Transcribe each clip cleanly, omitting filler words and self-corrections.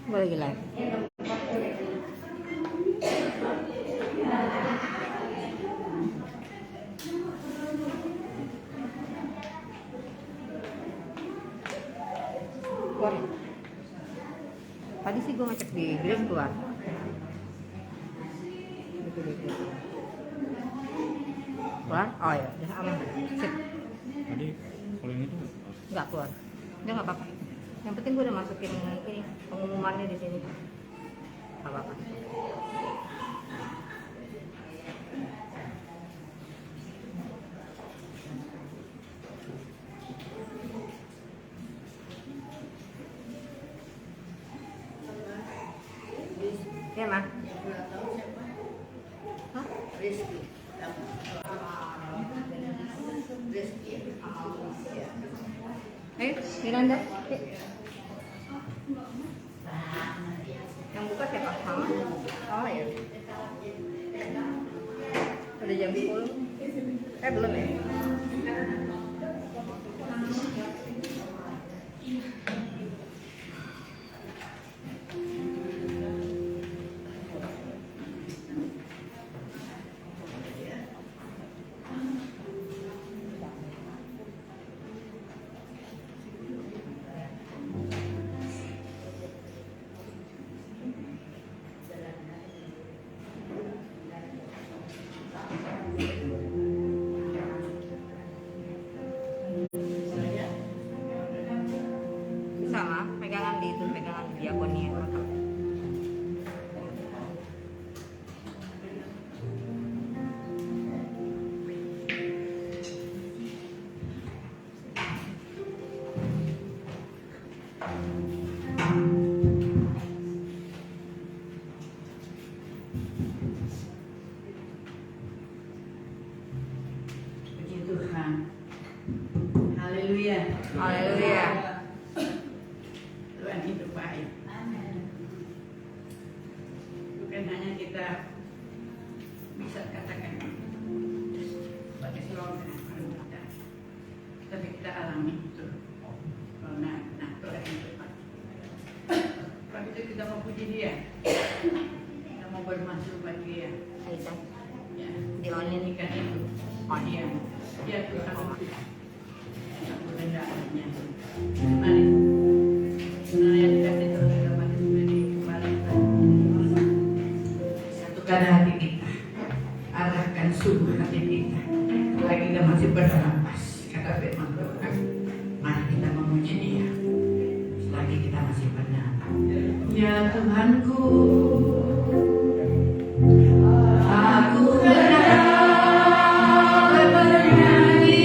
Gue lagi live. Keluar. Tadi sih gue ngecek di Grace keluar. Keluar? Oh ya, udah aman. Sip. Tadi kalau yang itu Nggak keluar. Udah nggak apa-apa. Yang penting gue udah masukin ini pengumumannya di sini. Nggak apa-apa. Ya, Ma? Hah? Rizky. Ayo, Miranda. Yang buka siapa? Mama? Oh ya. Udah jam 10. Belum ya? Sama, pegangan di itu, pegangan di diakonnya. Puji Tuhan. Haleluya. Haleluya. Tuhan itu baik. Bukan hanya kita bisa katakan sebagai slogan kita, tapi kita alami itu. Nah, Tuhan itu baik. Kalau itu kita mau puji Dia, kita mau bermasuk bagi Dia. Aisyah. Ya, Di on ini. nyanyikan itu. Oh dia, dia Tuhan yang merendahkannya. Mari, saudara yang dikasih Tuhan dapat kembali satukan hati kita, arahkan sungguh hati kita. Selagi kita masih bernapas, kata firman Tuhan, mari kita memuji Dia. Selagi kita masih bernapas, ya Tuhanku. Aku berharap bernyanyi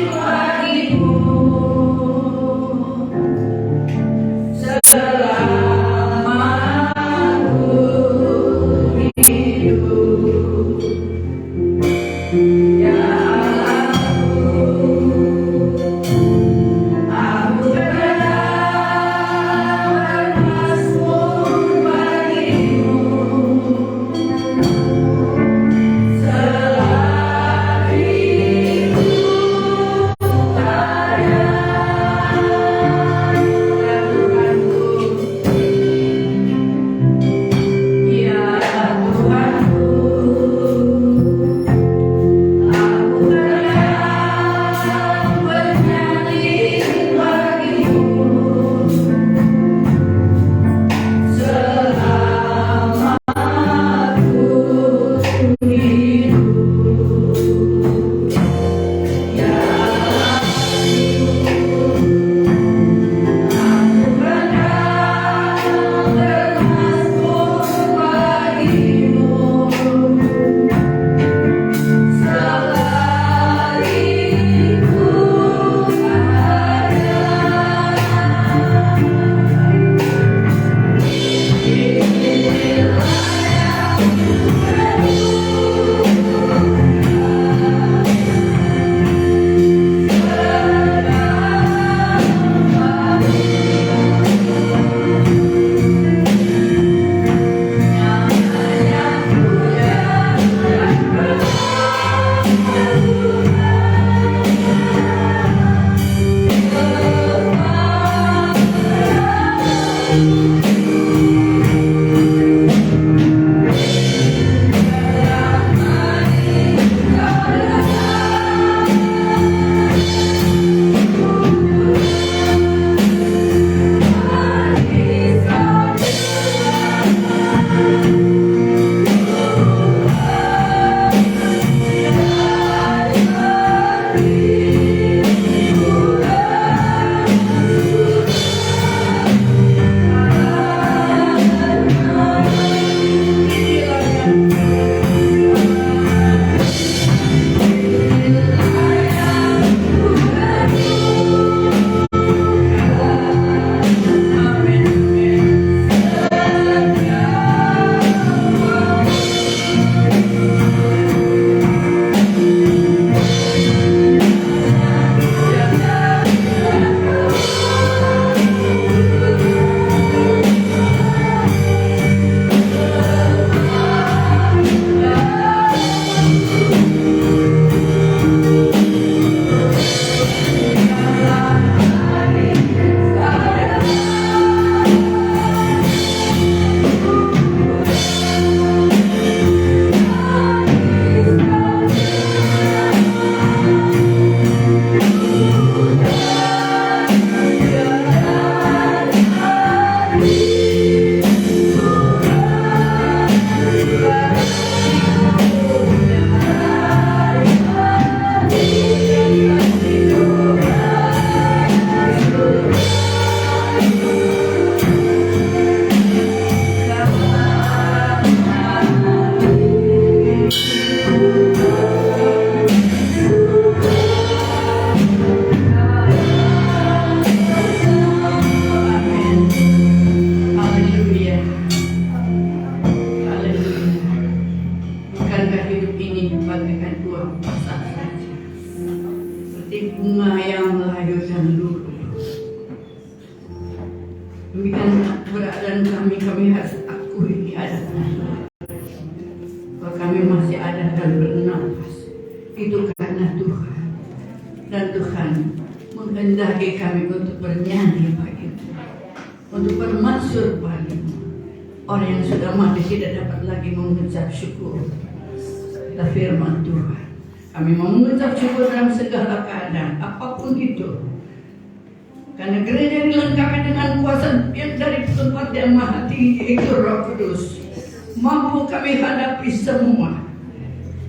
bagimu selama aku hidup. Ya aku berharap bermasmur bagimu. Demikian keberadaan kami harus akui di hadapan Tuhan. Bahwa kami masih ada dan bernafas, itu karena Tuhan. Dan Tuhan menghendaki kami untuk bernyanyi bagimu, untuk bermasyhur bagimu. Orang yang sudah mati tidak dapat lagi mengucap syukur. Kata firman Tuhan, kami mau mengucap syukur dalam segala keadaan, apapun itu. Karena gereja dilengkapi dengan kuasa yang dari tempat yang maha tinggi, itu Roh Kudus. Mampu kami hadapi semua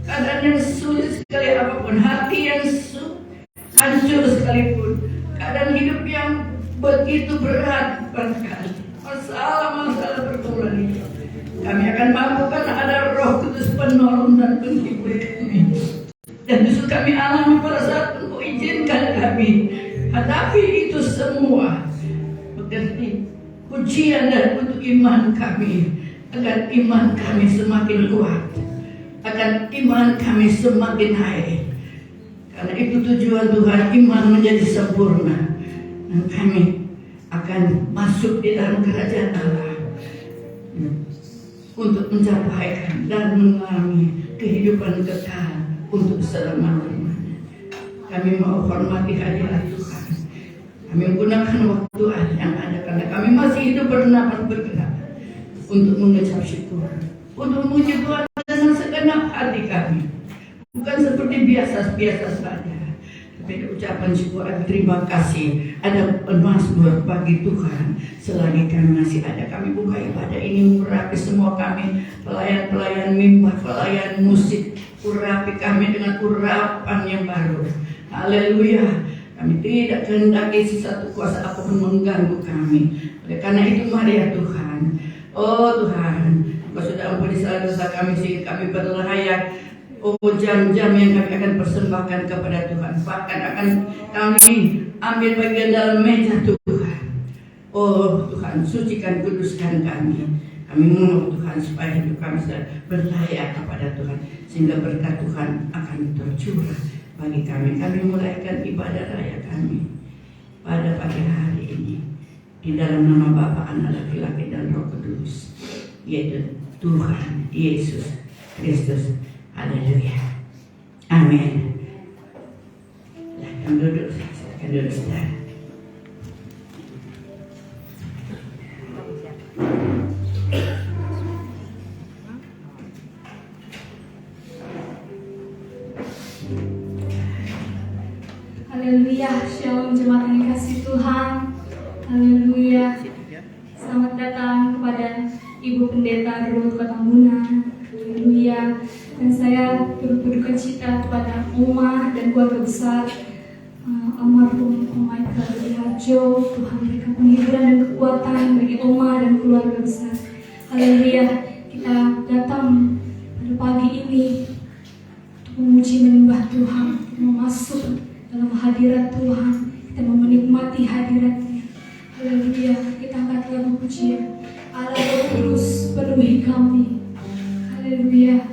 keadaan yang sulit sekali apapun, hati yang hancur sekalipun, keadaan hidup yang begitu berat barangkali, masalah bergulir itu. Kami akan mampu karena ada Roh Kudus penolong dan penghibur kami. Dan justru kami alami pada saat Engkau izinkan kami hadapi itu semua. Mengerti pujian dan untuk iman kami, agar iman kami semakin kuat, agar iman kami semakin naik. Karena itu tujuan Tuhan, iman menjadi sempurna, dan kami akan masuk di dalam kerajaan Allah untuk mencapaikan dan mengalami kehidupan kekal untuk selama-lamanya. Kami mau hormati hadirat Tuhan. Kami menggunakan waktu yang ada karena kami masih hidup bernapas bergerak untuk mengucap syukur, untuk memuji Tuhan dengan segenap hati kami. Bukan seperti biasa-biasa saja, tapi ucapan syukur dan terima kasih. Ada mazmur bagi Tuhan selagi kami masih ada. Kami buka ibadah ini, urapi semua kami, pelayan-pelayan mimbar, pelayan musik, urapi kami dengan urapan yang baru. Haleluya. Kami tidak kehendaki sesuatu kuasa apapun mengganggu kami. Oleh karena itu mari ya Tuhan. Oh Tuhan, Engkau sudah ampuni segala dosa kami sehingga kami berlayak. Oh jam-jam yang kami akan persembahkan kepada Tuhan. Bahkan akan kami ambil bagian dalam meja Tuhan. Oh Tuhan, sucikan, kuduskan kami. Kami mohon Tuhan supaya hidup kami berlayak kepada Tuhan, sehingga berkat Tuhan akan tercurah bagi kami. Kami mulaikan ibadah raya kami pada pagi hari ini di dalam nama Bapa, Anak, Laki-laki dan Roh Kudus, yaitu Tuhan Yesus Kristus. Haleluya. Amin. Silakan duduk, silakan duduk saudara. Haleluya, shalom jemaat yang dikasih Tuhan. Haleluya. Selamat datang kepada Ibu Pendeta Ruth Kotambunan. Haleluya. Dan saya turut berduka cita kepada Oma dan keluarga besar almarhum Om Michael Diharjo. Tuhan berikan penghiburan dan kekuatan bagi Oma dan keluarga besar. Haleluya. Kita datang pada pagi ini untuk memuji menyembah Tuhan, untuk masuk dalam hadirat Tuhan, kita mau menikmati hadirat-Nya. Haleluya. Kita angkat lagu pujian. Allah Roh Kudus penuhi kami. Haleluya.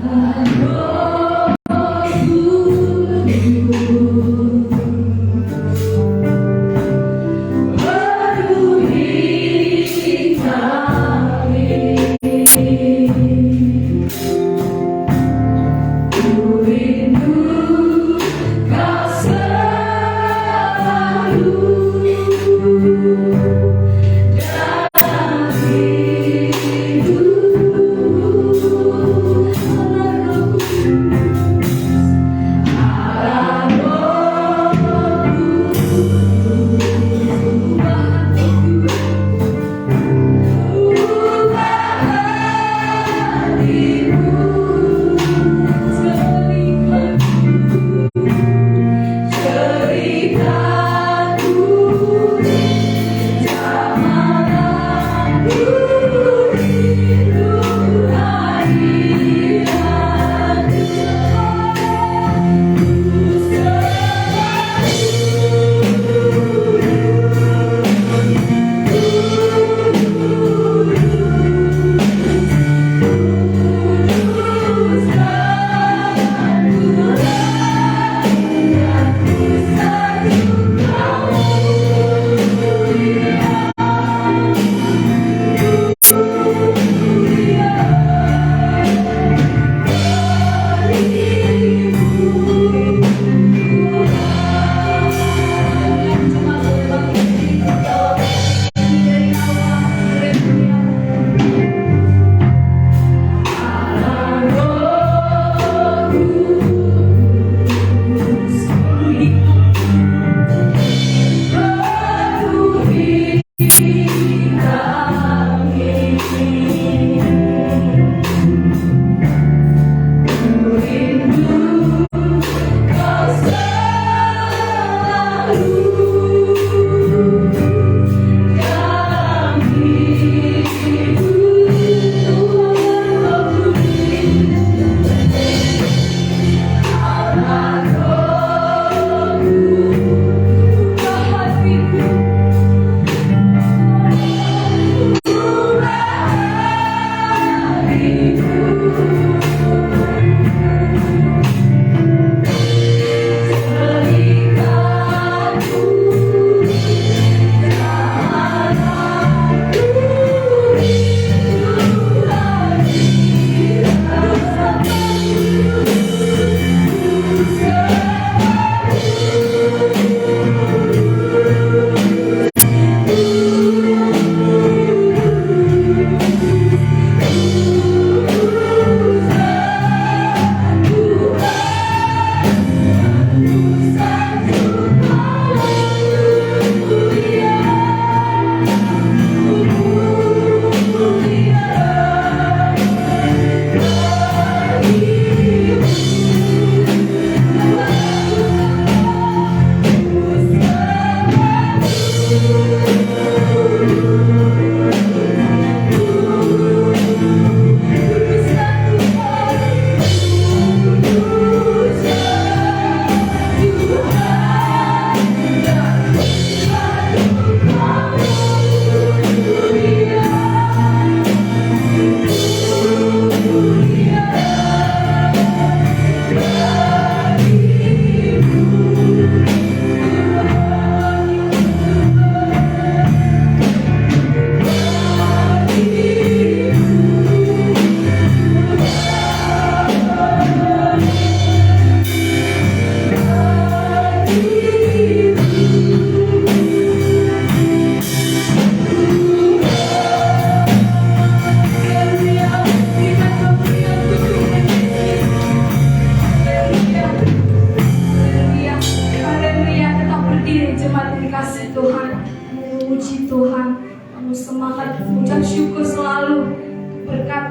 Allah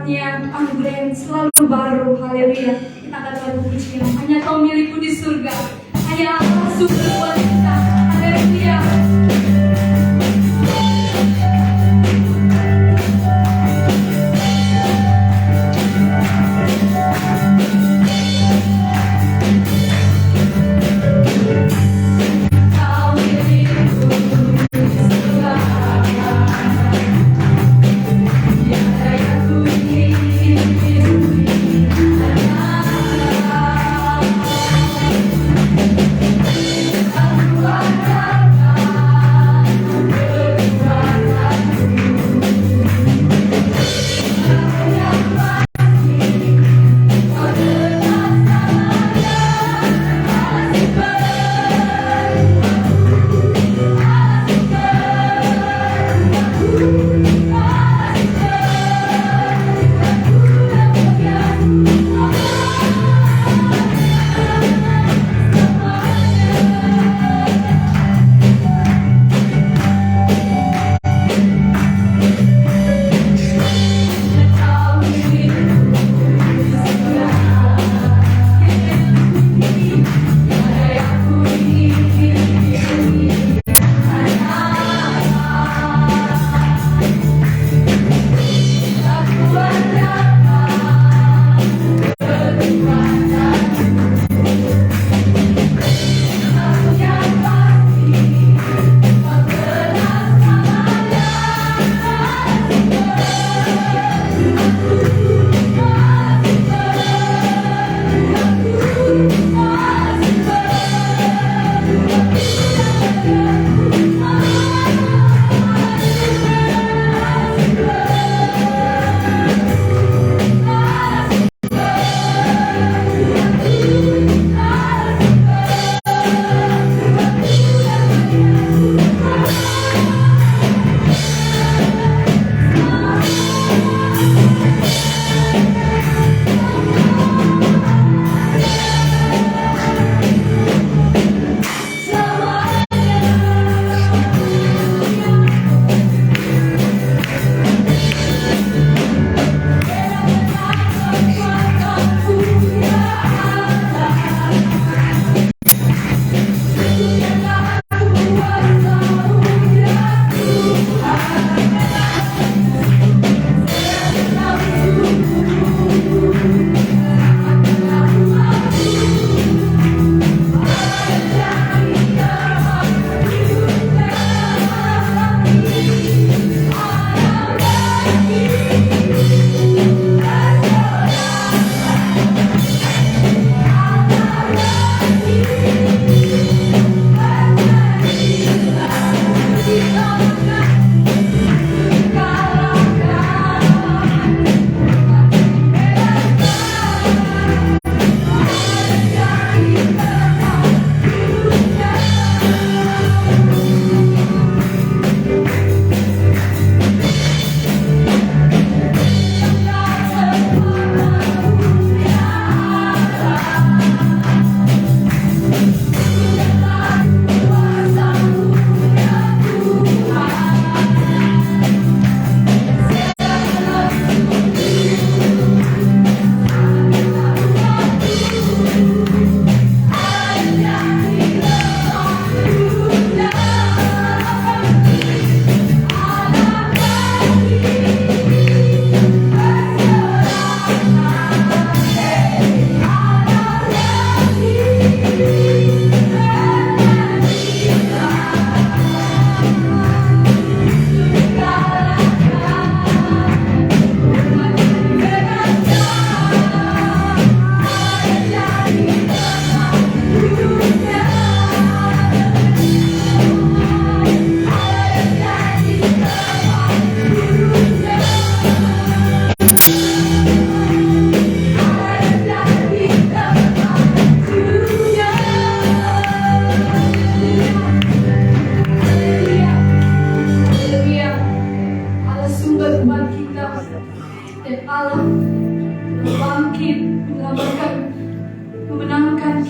rahmat-Nya, anugerah yang selalu baru. Haleluya. Kita akan selalu pujikan. Hanya Kau milikku di surga. Hanya Allah sumber buat kita. Haleluya.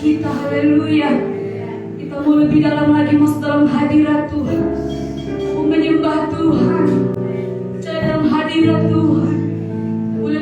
kita, haleluya. Kita mau lebih dalam lagi masuk dalam hadirat Tuhan, mau menyembah Tuhan, percaya dalam hadirat Tuhan. Boleh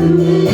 Kau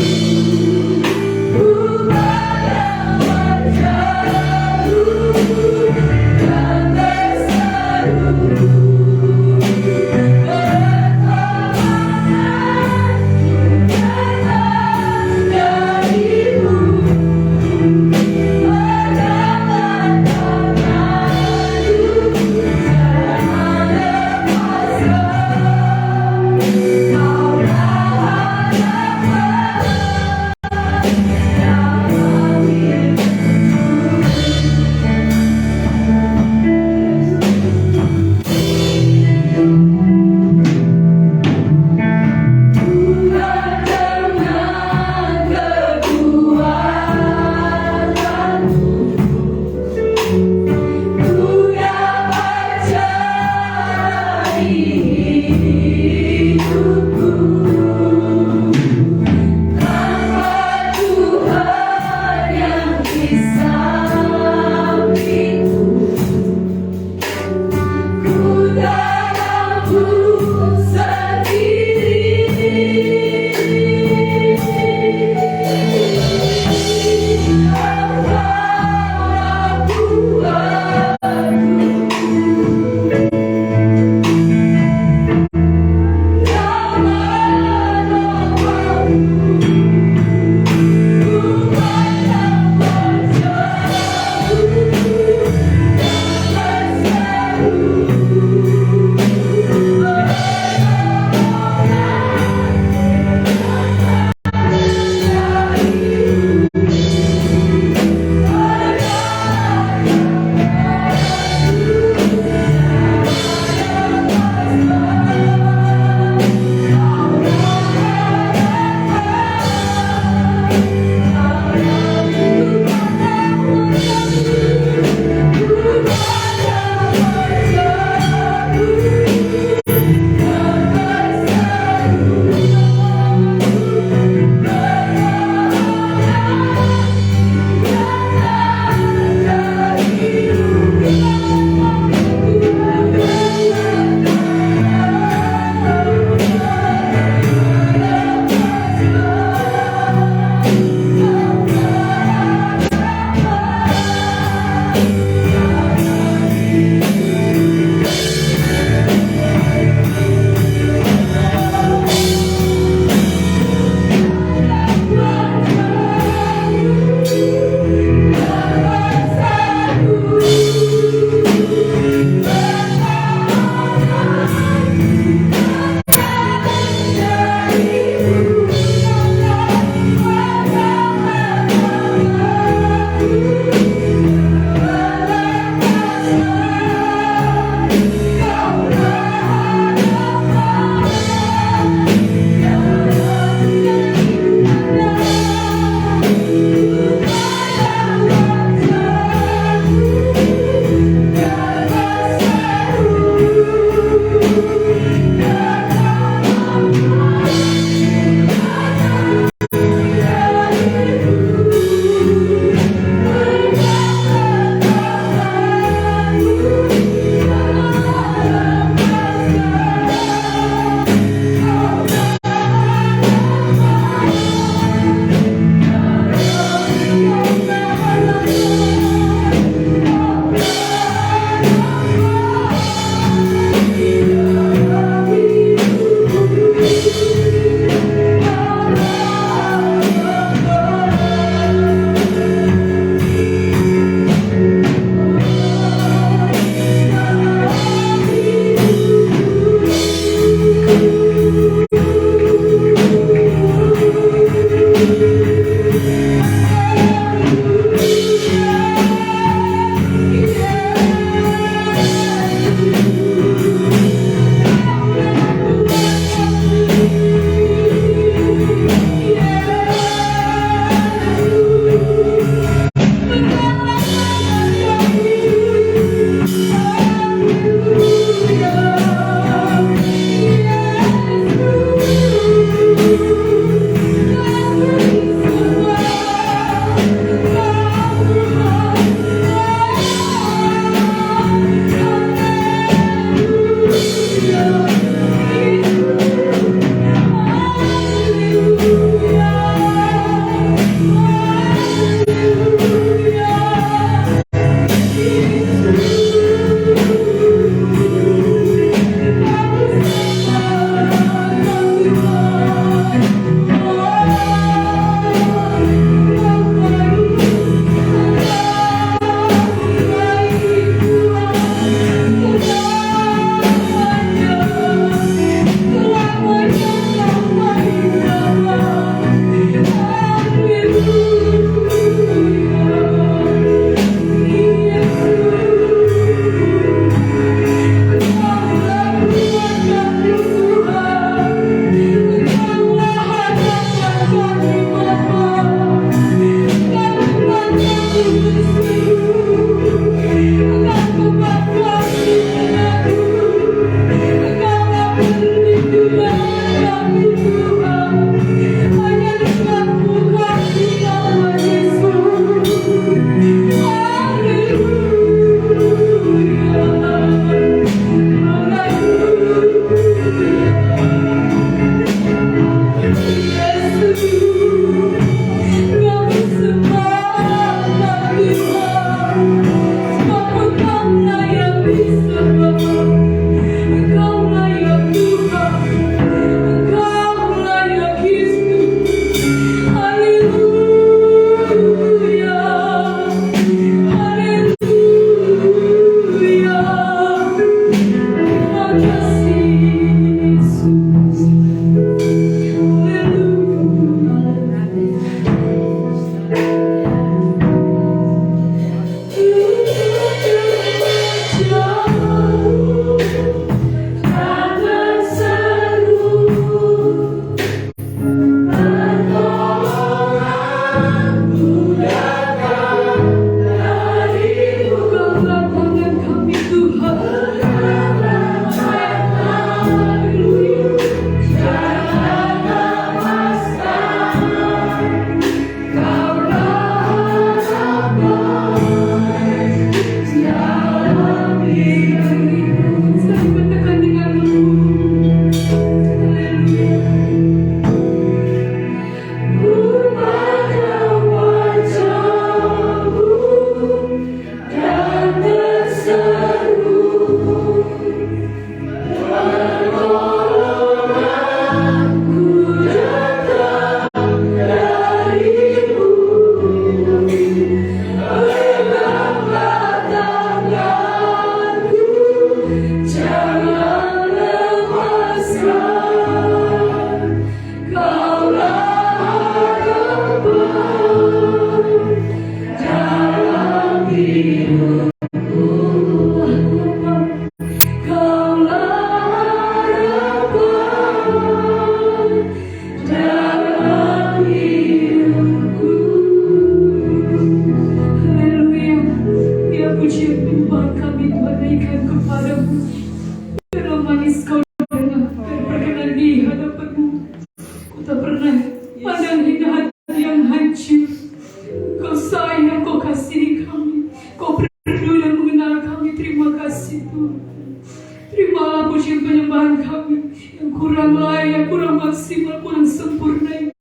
baik, kurang maksimal, kurang sempurna ini.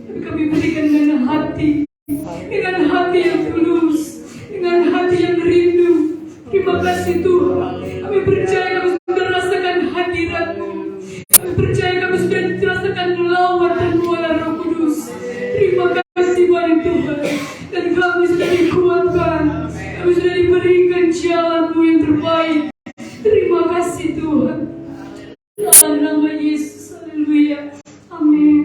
Tapi kami berikan dengan hati yang tulus, dengan hati yang rindu. Terima kasih Tuhan. Kami percaya kami sudah rasakan hadirat-Mu. Kami percaya kami sudah rasakan lawat dan muara Roh Kudus. Terima kasih banyak Tuhan. Dan kami sudah dikuatkan. Kami sudah diberikan jalan-Mu yang terbaik. Terima kasih Tuhan. Dalam nama Yesus. Haleluya. Amin.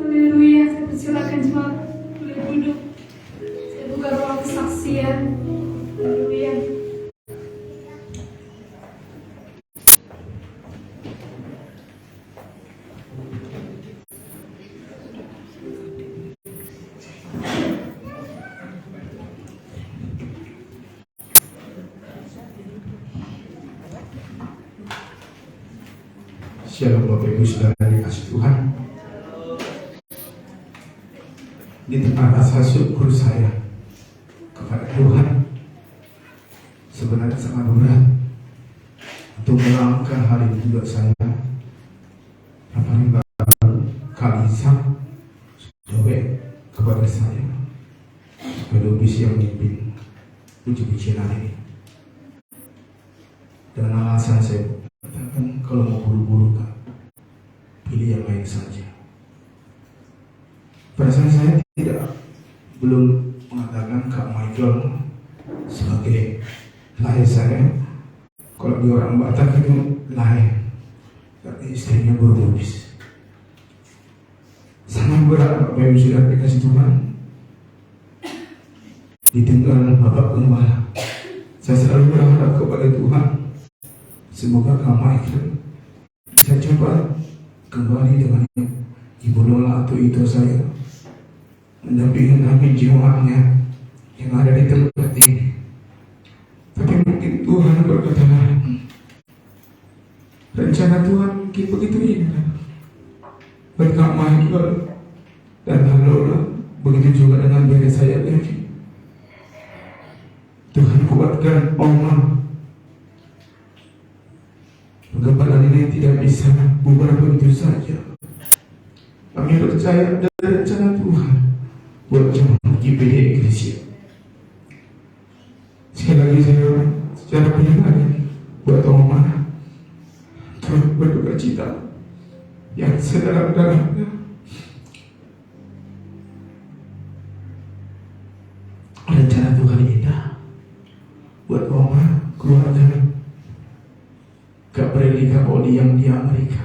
Haleluya. Saya persilakan jemaat boleh duduk. Saya buka ruang kesaksian. Haleluya. Shalom Bapak Ibu Saudara dikasih Tuhan. Di tengah rasa syukur saya kepada Tuhan, sebenarnya sangat berat untuk melangkah hari ini juga saya. Apalagi Kalisa Jowe kepada saya sebagai bisi yang memimpin puji-pujian hari ini. Dengan alasan saya katakan kalau mau buru-buru Kak, pilih yang lain saja. Perasaan saya belum mengatakan Kak Michael sebagai lahir saya. Kalau di orang Batak itu lahir, tapi istrinya bermodis. Sangat berat Bapak Ibu sudah dikasih Tuhan. Ditinggal Bapak Gembala, saya selalu berharap kepada Tuhan, semoga Kak Michael bisa coba kembali dengan Ibu Lola atau itu saya mendampingi kami jiwanya yang ada di tempat ini. Tapi mungkin Tuhan berkata lain. Rencana Tuhan mungkin begitu indah buat Kak Michael dan Kak Lola, begitu juga dengan diri saya lagi. Tuhan kuatkan Oma. Pengembalaan ini tidak bisa bubar begitu saja. Kami percaya ada rencana Tuhan buat jemaat GPD Indonesia. Sekali lagi saya secara pribadi buat Oma, turut berduka cita yang sedalam-dalamnya. Rencana Tuhan indah buat Oma, keluarga Kak Breli, Kak Odi yang di Amerika.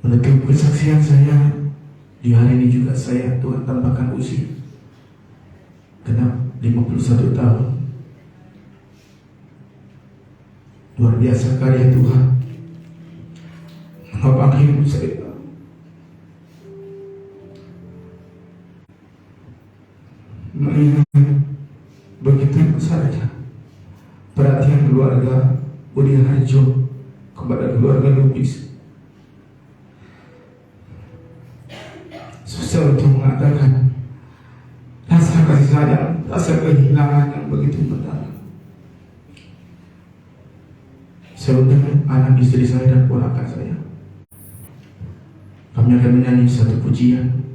Menutup kesaksian saya di hari ini juga saya Tuhan tambahkan usia genap 51 tahun. Luar biasa karya Tuhan menopang hidup saya. Melihat begitu saja perhatian keluarga Budi Harjo kepada keluarga Lubis. Susah untuk mengatakan rasa kasih sayang, rasa kehilangan yang begitu mendalam. Saya undang anak istri saya dan ponakan saya. Kami akan menyanyi satu pujian.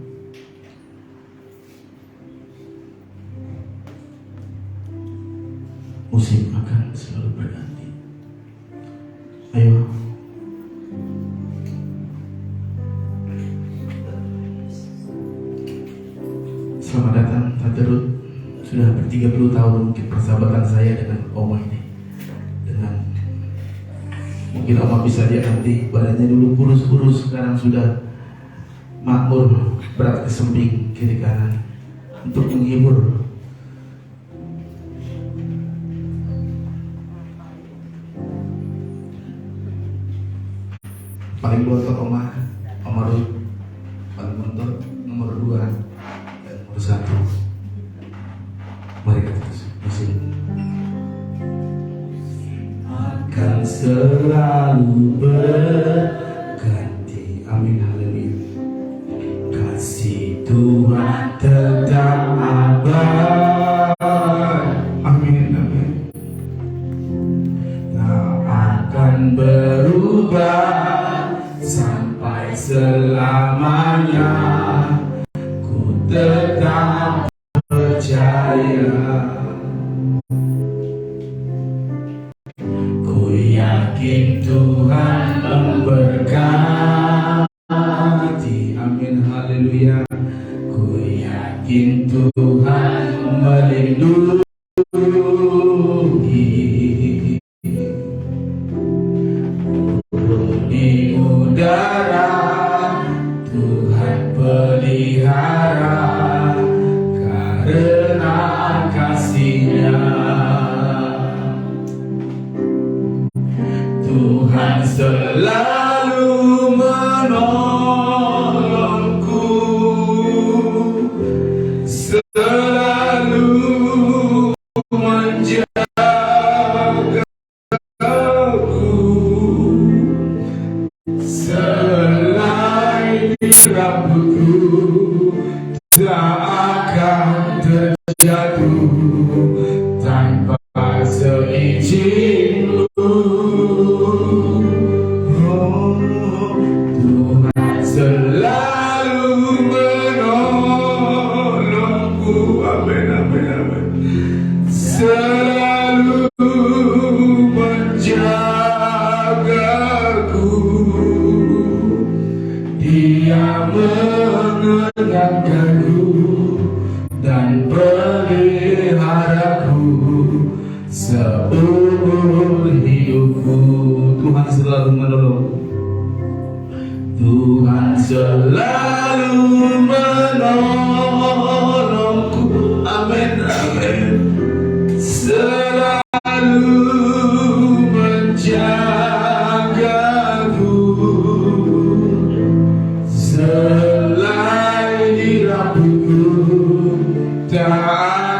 Musik akan selalu berganti. Ayo. Selamat datang Tante Ruth. Sudah ber-30 tahun mungkin persahabatan saya dengan Oma ini. Dengan mungkin Oma bisa lihat nanti badannya dulu kurus-kurus, sekarang sudah makmur, berat ke samping kiri kanan untuk menghibur. Paling bontot Oma Ruth, paling bontot nomor 2 dan nomor 1. Mari kita masih akan selalu berganti. Amin, haleluya. Kasih Tuhan tetap abadi. Amin, amin. Tak akan berubah. Yakin Tuhan melindungi. Di udara Tuhan pelihara karena kasih-Nya. Tuhan selalu menolongku, selalu menjagaku, selain rambutku tak akan terjatuh tanpa seizin-Mu. Tuhan selalu menolongku, amin, amin, amin. Selalu menjagaku, Dia mengenyangkanku dan peliharaku seumur hidupku. Tuhan selalu menolongku. Tuhan selalu menolongku, amin, amin. Selalu menjagaku, selai rambutku tak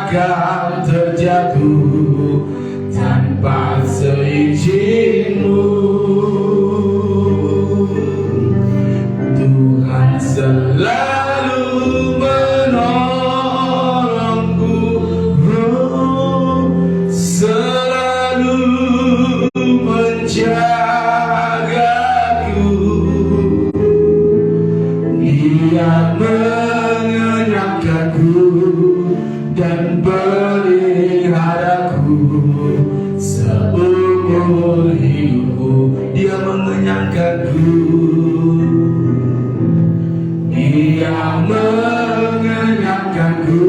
akan terjatuh tanpa seizin-Mu. Tuhan selalu menolongku, selalu menjagaku, Dia mengenyangkanku dan peliharaku seumur hidupku. Dia mengenyangkanku, Dia mengenyangkanku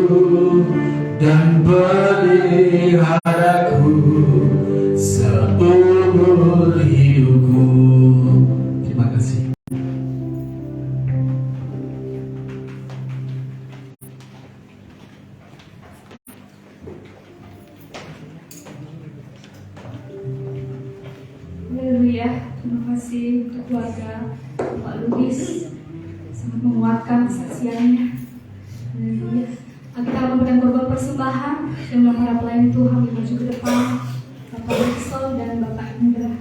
dan peliharaku seumur hidupku. Terima kasih. Haleluya, terima kasih untuk keluarga Pak Lubis, sangat menguatkan kesaksiannya. Haleluya. Kita akan memberikan korban persembahan dan para pelayan Tuhan maju ke depan, Bapak Rixel dan Bapak Indra.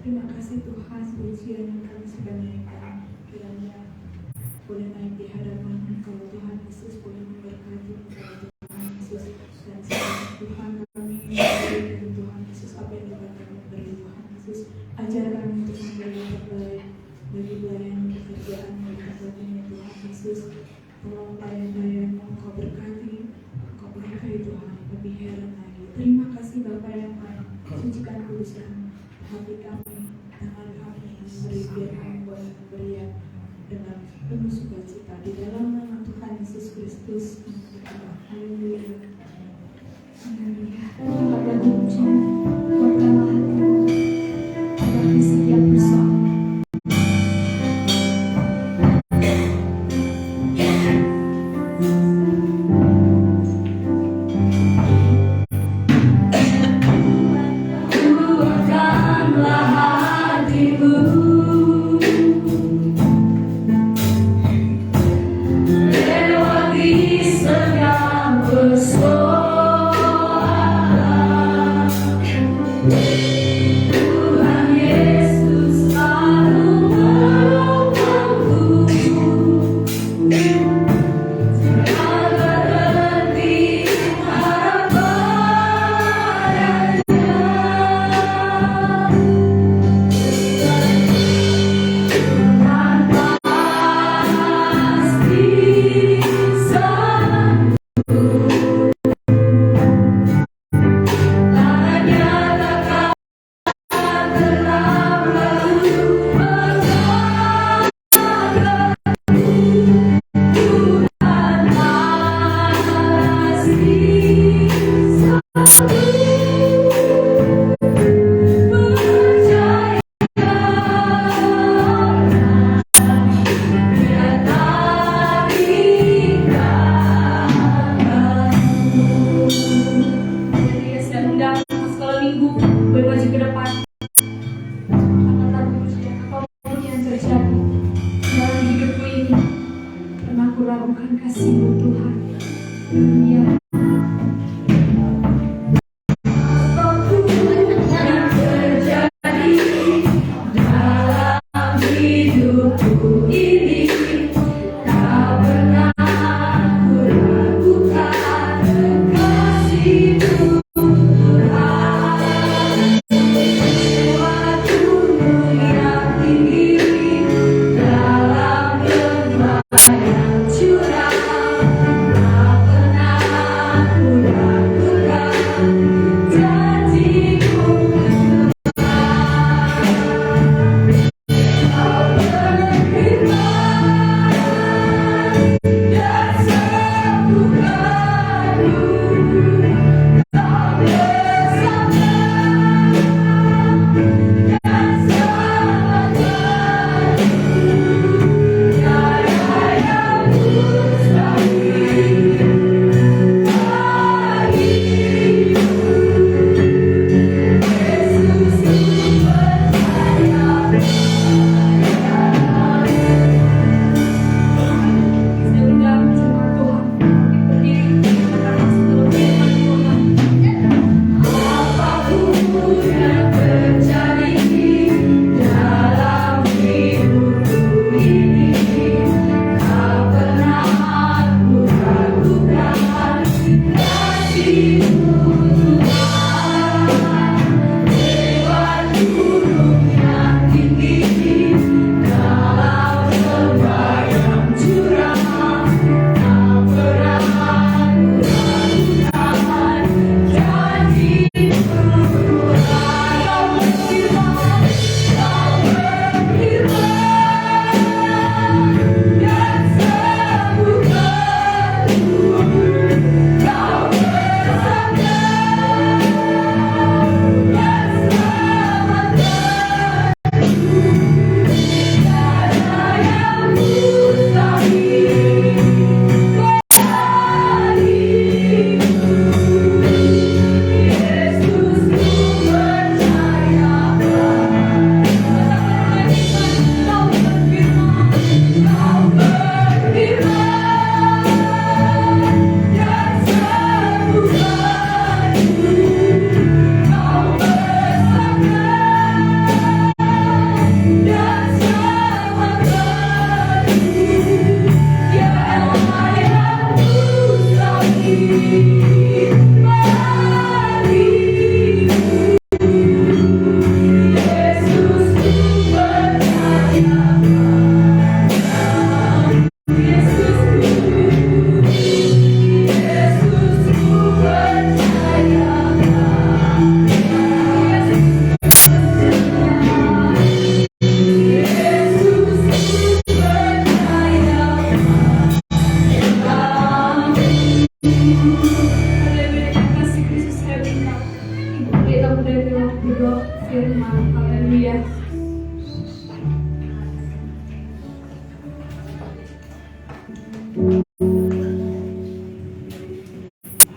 Terima kasih Tuhan, pujian yang kami sudah naikkan. Kiranya boleh naik di hadapan Engkau Tuhan Yesus, boleh memberkati Tuhan Yesus. Dan sekarang Tuhan kami memberi Tuhan Yesus apa yang dapat kami beri Tuhan Yesus. Ajar kami untuk memberi yang terbaik bagi pelayan pekerjaan yang berkatnya Tuhan Yesus. Tolong pelayan-pelayan Engkau berkati, Engkau berkahi Tuhan, lebih heran lagi. Terima kasih Bapa yang baik, sucikan kuduskan hati kami, tangan kami, beri biar kami boleh memberi dengan penuh sukacita di dalam nama Tuhan Yesus Kristus. Haleluya. Haleluya. Kita berpujian, kuatkanlah hatimu dalam setiap persoalan. Lewati segala persoalan.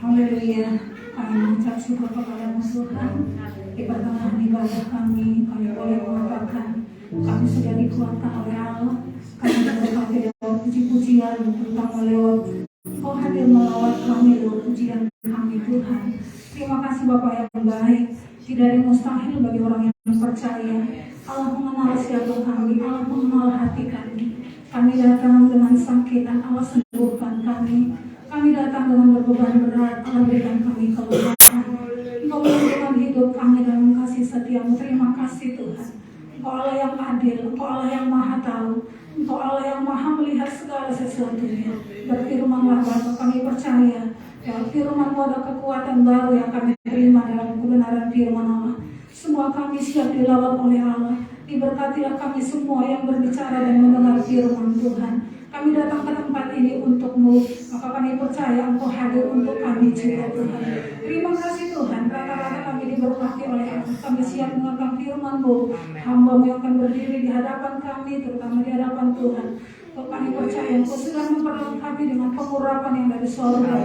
Haleluya, kami mengucap syukur kepada Tuhan. Di pertengahan ibadah kami boleh mengatakan kami sudah dikuatkan oleh Allah. Kami berkati lewat puji-pujian, terutama lewat Kau hadir melawat kami lewat pujian kami Tuhan. Terima kasih Bapak yang baik. Tidak ada yang mustahil bagi orang yang percaya. Allah mengenal siapa kami, Allah mengenal hati kami. Kami datang dengan sakit dan Allah sembuhkan kami. Kami datang dengan berbeban berat, Allah berikan kami keluasan. Engkau menentukan hidup kami dalam kasih setiamu. Terima kasih Tuhan. Engkau Allah yang adil, Engkau Allah yang maha tahu, Engkau Allah yang maha melihat segala sesuatunya. Berfirmanlah Bapa, kami percaya ya firman-Mu ada kekuatan baru yang kami terima dalam kebenaran firman Allah. Semua kami siap dilawan oleh Allah. Diberkatilah kami semua yang berbicara dan mendengar firman Tuhan. Kami datang ke tempat ini untuk-Mu, maka kami percaya Engkau hadir untuk kami juga Tuhan. Terima kasih Tuhan, rata-rata kami diberkati oleh Engkau. Kami siap mendengarkan firman-Mu. Hamba-Mu yang akan berdiri di hadapan kami, terutama di hadapan Tuhan. Kami percaya Engkau sudah memperlengkapi dengan pengurapan yang dari sorga.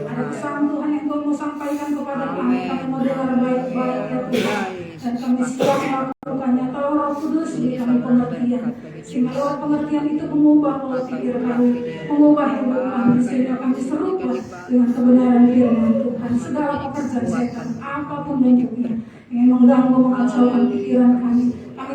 Ada pesan Tuhan yang Engkau mau sampaikan kepada kami. Kami mau dengar baik-baik ya Tuhan. Dan kami siap melakukannya. Kalau Roh Kudus beri kami pengertian, sehingga Roh pengertian itu mengubah pola pikir kami, mengubah hidup kami, sehingga kami serupa dengan kebenaran firman Tuhan. Segala pekerjaan setan, apapun bentuknya, yang mengganggu, mengacaukan pikiran kami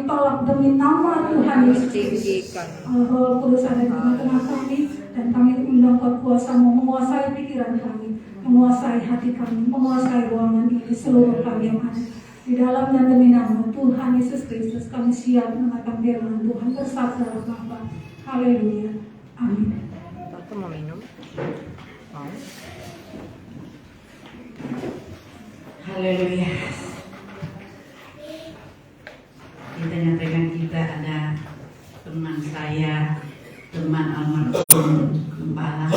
tolak demi nama Tuhan Yesus Kristus. Roh Kudus ada di tengah-tengah kami, dan kami undang kuasa-Mu menguasai pikiran kami, menguasai hati kami, menguasai ruangan ini, seluruh kami yang ada. Di dalam dan demi nama Tuhan Yesus Kristus, kami siap mendengarkan firman Tuhan bersabda Bapa. Haleluya. Amin. Aku mau minum. Mau? Haleluya. Di tengah-tengah kita ada teman saya, teman almarhum Gembala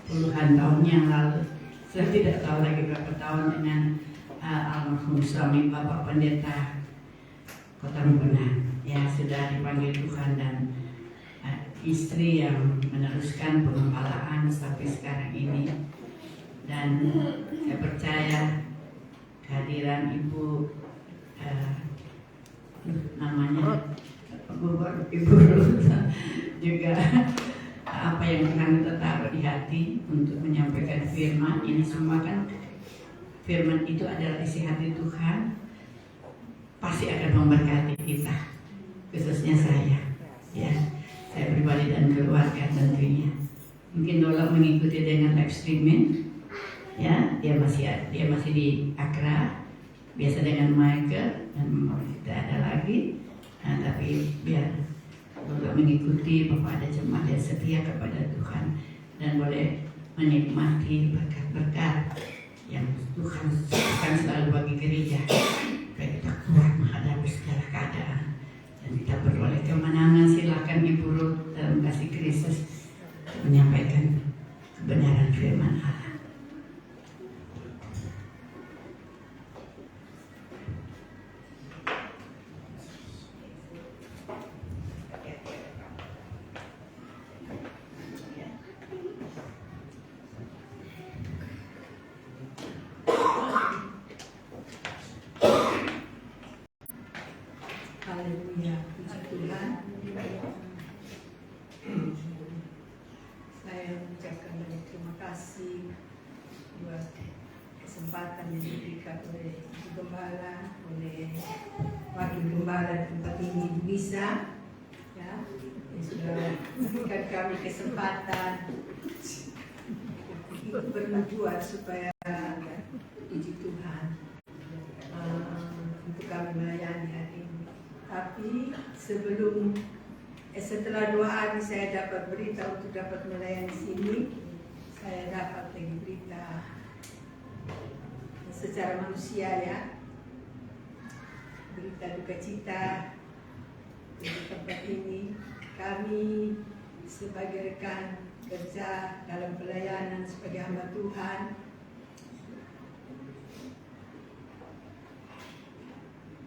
puluhan tahun yang lalu. Saya tidak tahu lagi berapa tahun dengan almarhum suami Bapak Pendeta Kota Muna. Ya, sudah dipanggil Tuhan, dan istri yang meneruskan pengembalaan sampai sekarang ini. Dan saya percaya kehadiran Ibu namanya Ibu Ruth juga apa yang kami taruh di hati untuk menyampaikan firman ini. Semua kan firman itu adalah isi hati Tuhan, pasti akan memberkati kita, khususnya saya, ya, saya pribadi dan keluarga tentunya. Mungkin Dola mengikuti dengan live streaming, ya, dia masih di Accra, biasa dengan Michael, dan tidak ada lagi. Nah, tapi biar Dola mengikuti, Bapak ada jemaat yang setia kepada Tuhan dan boleh menikmati berkat-berkat yang Tuhan akan selalu bagi gereja, supaya kita kuat menghadapi segala keadaan dan kita beroleh kemenangan. Silakan Ibu Ruth dalam kasih Kristus menyampaikan kebenaran firman Allah. Haleluya, puji Tuhan. Saya mengucapkan banyak terima kasih buat kesempatan yang diberikan oleh Ibu Gembala, oleh Wakil Gembala tempat ini bisa, ya, yang sudah memberikan kami kesempatan ikut bernubuat supaya puji Tuhan untuk kami melayani hari ini. Tapi setelah 2 hari saya dapat berita untuk dapat melayani sini, saya dapat lagi berita secara manusia, ya, berita duka cita di tempat ini. Kami sebagai rekan kerja dalam pelayanan sebagai hamba Tuhan,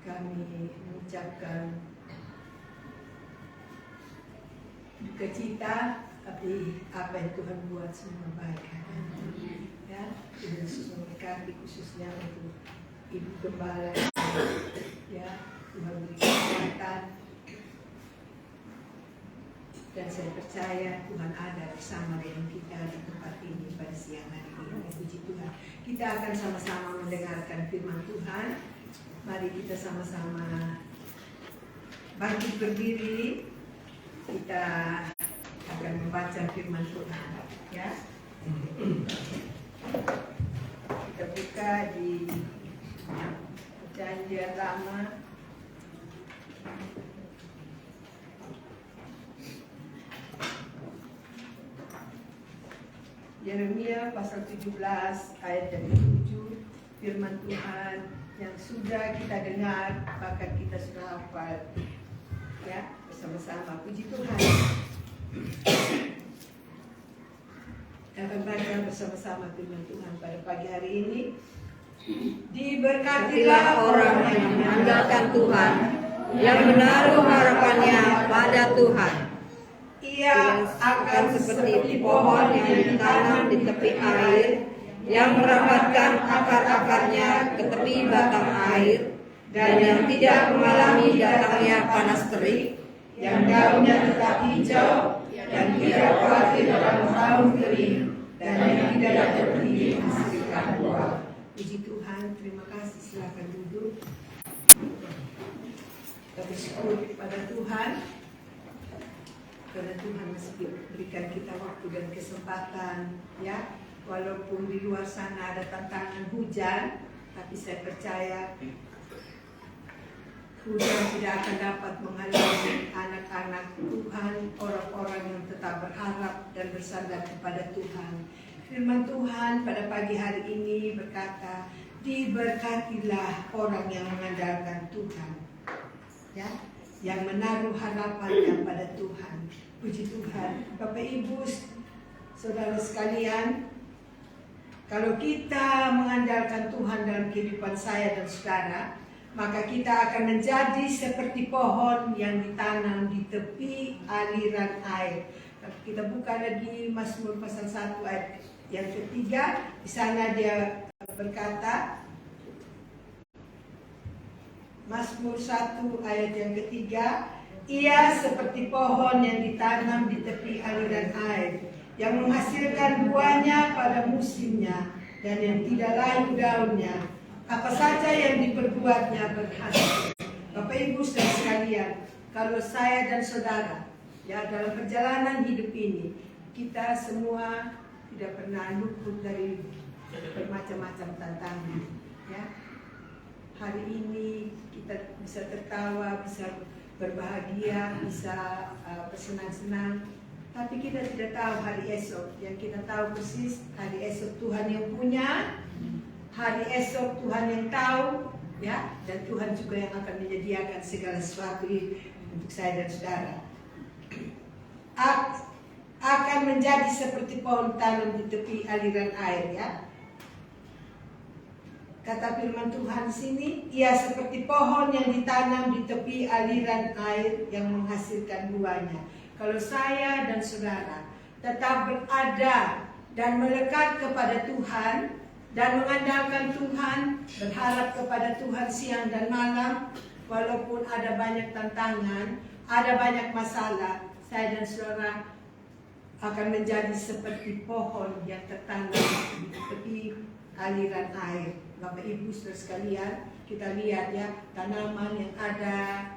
kami mengucapkan duka cita, tapi apa yang Tuhan buat semua baik, ya. Tuhan Yesus memberkati khususnya untuk Ibu Gembala, ya. Tuhan beri kesehatan, dan saya percaya Tuhan ada bersama dengan kita di tempat ini pada siang hari ini. Puji Tuhan. Kita akan sama-sama mendengarkan firman Tuhan. Mari kita sama-sama bangkit berdiri. Kita akan membaca firman Tuhan, ya. Kita buka di Perjanjian Lama, Yeremia pasal 17 ayat yang ke-7. Firman Tuhan yang sudah kita dengar, bahkan kita sudah hafal, ya, bersama-sama. Puji Tuhan. bersama-sama firman Tuhan pada pagi hari ini. Berkatilah Diberkatilah orang yang mengandalkan Tuhan, yang menaruh harapannya pada Tuhan. Ia akan seperti pohon yang ditanam di tepi air, yang merapatkan akar-akarnya ke tepi batang air, dan yang tidak mengalami datangnya panas terik, yang daunnya tetap hijau dan tidak khawatir dalam tahun kering, dan yang tidak berdiri menghasilkan buah. Puji Tuhan, terima kasih. Silakan duduk. Kita bersyukur pada Tuhan karena Tuhan masih berikan kita waktu dan kesempatan, ya. Walaupun di luar sana ada tantangan hujan, tapi saya percaya hujan tidak akan dapat menghalangi anak-anak Tuhan, orang-orang yang tetap berharap dan bersandar kepada Tuhan. Firman Tuhan pada pagi hari ini berkata, diberkatilah orang yang mengandalkan Tuhan, ya, yang menaruh harapannya pada Tuhan. Puji Tuhan. Bapak Ibu, saudara sekalian, kalau kita mengandalkan Tuhan dalam kehidupan saya dan saudara, maka kita akan menjadi seperti pohon yang ditanam di tepi aliran air. Kita buka lagi Mazmur pasal 1 ayat yang ketiga. Di sana dia berkata, Mazmur 1 ayat yang ketiga, ia seperti pohon yang ditanam di tepi aliran air, yang menghasilkan buahnya pada musimnya, dan yang tidak layu daunnya. Apa saja yang diperbuatnya berhasil. Bapak Ibu saudara sekalian, kalau saya dan saudara, ya, dalam perjalanan hidup ini, kita semua tidak pernah luput dari bermacam-macam tantangan, ya. Hari ini kita bisa tertawa, bisa berbahagia, bisa bersenang-senang, tapi kita tidak tahu hari esok. Yang kita tahu persis hari esok Tuhan yang punya, hari esok Tuhan yang tahu, ya, dan Tuhan juga yang akan menyediakan segala sesuatu untuk saya dan saudara. Akan menjadi seperti pohon tanam di tepi aliran air, ya. Kata firman Tuhan sini, ia seperti pohon yang ditanam di tepi aliran air yang menghasilkan buahnya. Kalau saya dan saudara tetap berada dan melekat kepada Tuhan dan mengandalkan Tuhan, berharap kepada Tuhan siang dan malam, walaupun ada banyak tantangan, ada banyak masalah, saya dan saudara akan menjadi seperti pohon yang tertanam di tepi aliran air. Bapak Ibu saudara sekalian, kita lihat, ya, tanaman yang ada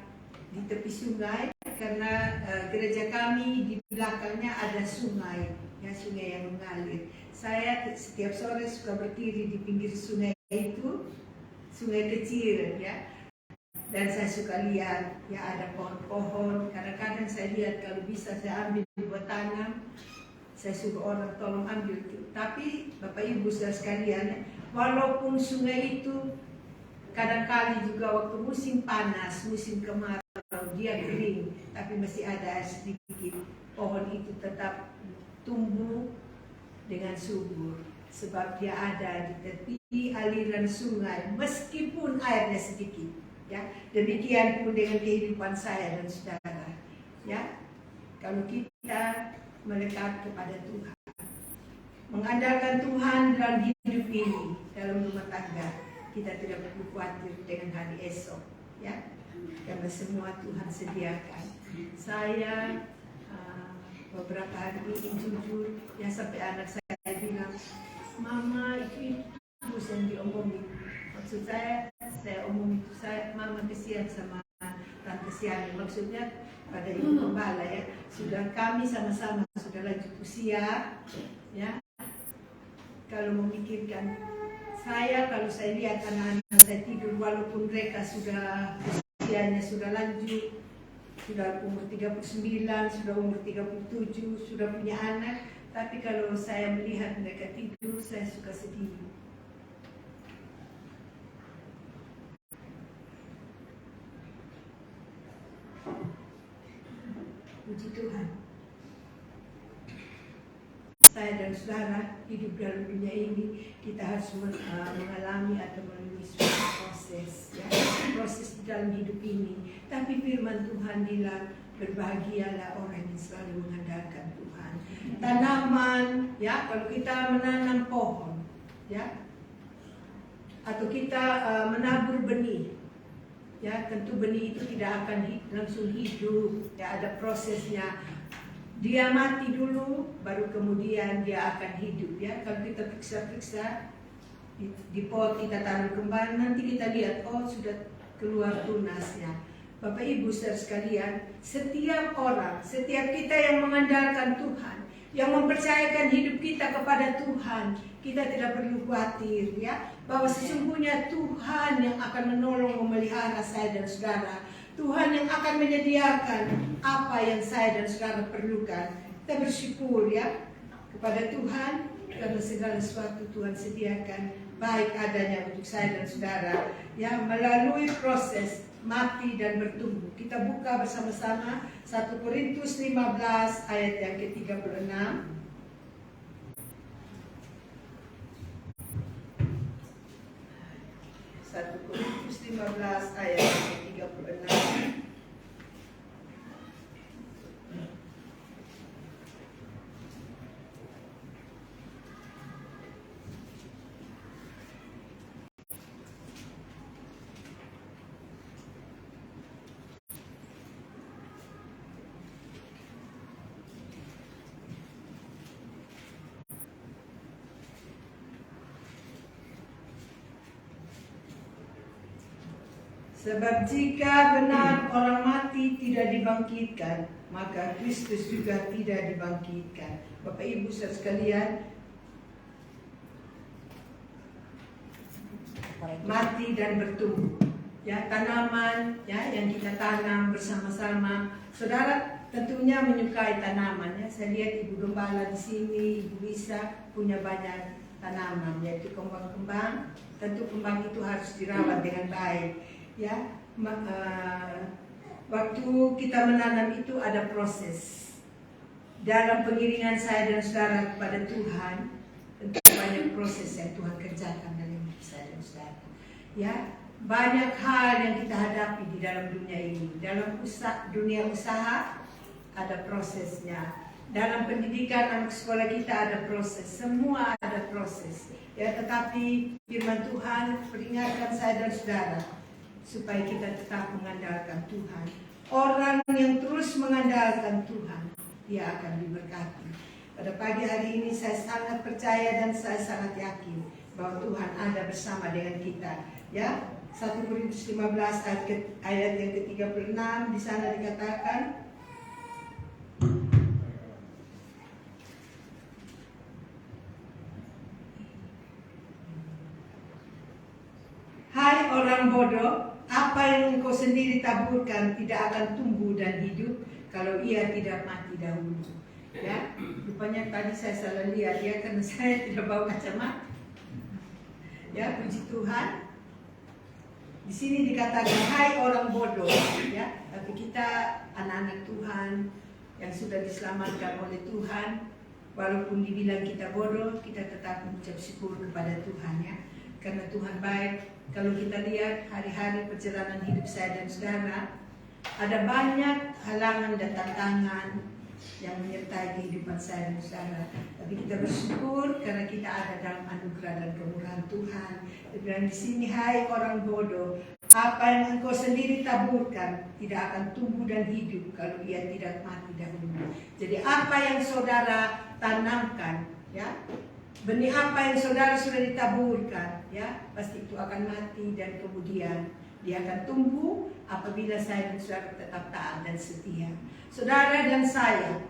di tepi sungai, karena gereja kami di belakangnya ada sungai, ya, sungai yang mengalir. Saya setiap sore suka berdiri di pinggir sungai itu, sungai kecil, ya, dan saya suka lihat, ya, ada pohon-pohon. Kadang-kadang saya lihat kalau bisa saya ambil buat tanam, saya suruh orang tolong ambil itu. Tapi Bapak Ibu saudara sekalian, walaupun sungai itu kadang-kali juga waktu musim panas, musim kemarau, dia kering, tapi masih ada air sedikit. Pohon itu tetap tumbuh dengan subur, sebab dia ada di tepi aliran sungai, meskipun airnya sedikit. Ya, demikian pun dengan kehidupan saya dan saudara. Ya, kalau kita melekat kepada Tuhan, mengandalkan Tuhan dalam hidup ini, dalam rumah tangga, kita tidak perlu khawatir dengan hari esok, ya, karena semua Tuhan sediakan. Saya beberapa hari ini jujur, ya, sampai anak saya bilang, Mama itu yang diomongin. Maksud saya omong itu, Mama kesian sama Tante Siani. Maksudnya pada Ibu Gembala, ya, sudah kami sama-sama sudah lanjut usia, ya. Kalau memikirkan saya, kalau saya lihat anak-anak saya tidur, walaupun mereka sudah usianya sudah lanjut, sudah umur 39, sudah umur 37, sudah punya anak, tapi kalau saya melihat mereka tidur, saya suka sedih. Puji Tuhan. saya dan saudara hidup dalam dunia ini, kita harus mengalami atau melalui suatu proses, ya, proses di dalam hidup ini. Tapi firman Tuhan bilang, berbahagialah orang yang selalu mengandalkan Tuhan. Tanaman, ya, kalau kita menanam pohon, ya, atau kita menabur benih, ya, tentu benih itu tidak akan langsung hidup, ya, ada prosesnya. Dia mati dulu, baru kemudian dia akan hidup, ya. Kalau kita periksa-periksa di pot, kita tanam kembali, nanti kita lihat, oh sudah keluar tunasnya. Bapak Ibu saudara sekalian, setiap orang, setiap kita yang mengandalkan Tuhan, yang mempercayakan hidup kita kepada Tuhan, kita tidak perlu khawatir, ya, bahwa sesungguhnya Tuhan yang akan menolong memelihara saya dan saudara. Tuhan yang akan menyediakan apa yang saya dan saudara perlukan. Kita bersyukur, ya, kepada Tuhan karena segala sesuatu Tuhan sediakan baik adanya untuk saya dan saudara, ya, melalui proses mati dan bertumbuh. Kita buka bersama-sama 1 Korintus 15 ayat yang ke-36. 1 Korintus 15 ayat yang ke-36. Sebab jika benar orang mati tidak dibangkitkan, maka Kristus juga tidak dibangkitkan. Bapak Ibu saudara sekalian, mati dan bertumbuh, ya, tanaman, ya, yang kita tanam bersama-sama. Saudara tentunya menyukai tanaman, ya. Saya lihat Ibu Gembala di sini, Ibu Lisa punya banyak tanaman, yaitu kembang-kembang. Tentu kembang itu harus dirawat dengan baik. Ya, waktu kita menanam itu ada proses. Dalam pengiringan saya dan saudara kepada Tuhan, tentu banyak proses yang Tuhan kerjakan dalam hidup saya dan saudara. Ya, banyak hal yang kita hadapi di dalam dunia ini. Dalam dunia usaha ada prosesnya. Dalam pendidikan anak sekolah kita ada proses. Semua ada proses. Ya, tetapi firman Tuhan peringatkan saya dan saudara supaya kita tetap mengandalkan Tuhan. Orang yang terus mengandalkan Tuhan, dia akan diberkati. Pada pagi hari ini saya sangat percaya dan saya sangat yakin bahwa Tuhan ada bersama dengan kita. Ya, 1 Korintus 15 ayat yang ke-36 di sana dikatakan, hai orang bodoh, apa yang engkau sendiri taburkan tidak akan tumbuh dan hidup kalau ia tidak mati dahulu. Ya, rupanya tadi saya salah lihat, ya, karena saya tidak bawa kacamata. Ya, puji Tuhan. Di sini dikatakan hai orang bodoh, ya, tapi kita anak-anak Tuhan yang sudah diselamatkan oleh Tuhan, walaupun dibilang kita bodoh, kita tetap mengucap syukur kepada Tuhan, ya. Karena Tuhan baik. Kalau kita lihat hari-hari perjalanan hidup saya dan saudara, ada banyak halangan dan tantangan yang menyertai kehidupan saya dan saudara. Tapi kita bersyukur karena kita ada dalam anugerah dan kemurahan Tuhan. Dan di sini, hai orang bodoh, apa yang engkau sendiri taburkan tidak akan tumbuh dan hidup kalau ia tidak mati dahulu. Jadi apa yang saudara tanamkan, ya, benih apa yang saudara sudah ditaburkan, ya, pasti itu akan mati dan kemudian dia akan tumbuh apabila saya dan saudara tetap taat dan setia. Saudara dan saya,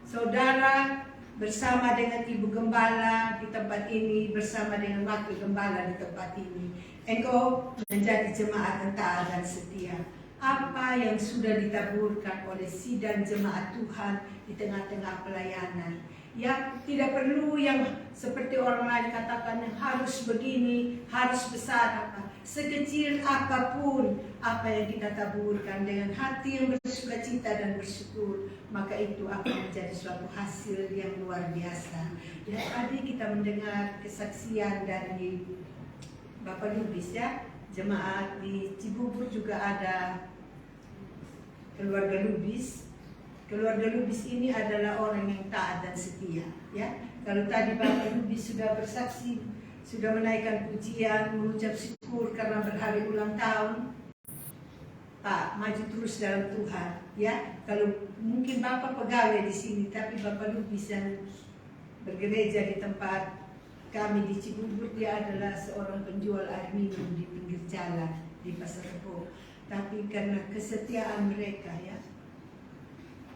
saudara bersama dengan Ibu Gembala di tempat ini, bersama dengan Wakil Gembala di tempat ini, engkau menjadi jemaat yang taat dan setia. Apa yang sudah ditaburkan oleh sidang jemaat Tuhan di tengah-tengah pelayanan, ya, tidak perlu yang seperti orang lain katakan yang harus begini, harus besar apa. sekecil apapun apa yang kita taburkan dengan hati yang bersukacita dan bersyukur, maka itu akan menjadi suatu hasil yang luar biasa. Ya, tadi kita mendengar kesaksian dari Bapak Lubis ya, jemaat di Cibubur juga ada keluarga Lubis. Keluarga Lubis ini adalah orang yang taat dan setia. Ya, kalau tadi Bapak Lubis sudah bersaksi, sudah menaikkan pujian, mengucap syukur karena berhari ulang tahun. Pak, maju terus dalam Tuhan. Ya, kalau mungkin Bapak pegawai di sini, tapi Bapak Lubis yang bergereja di tempat kami di Cibubur, dia adalah seorang penjual air minum di pinggir jalan di Pasar Rebo. Tapi karena kesetiaan mereka ya,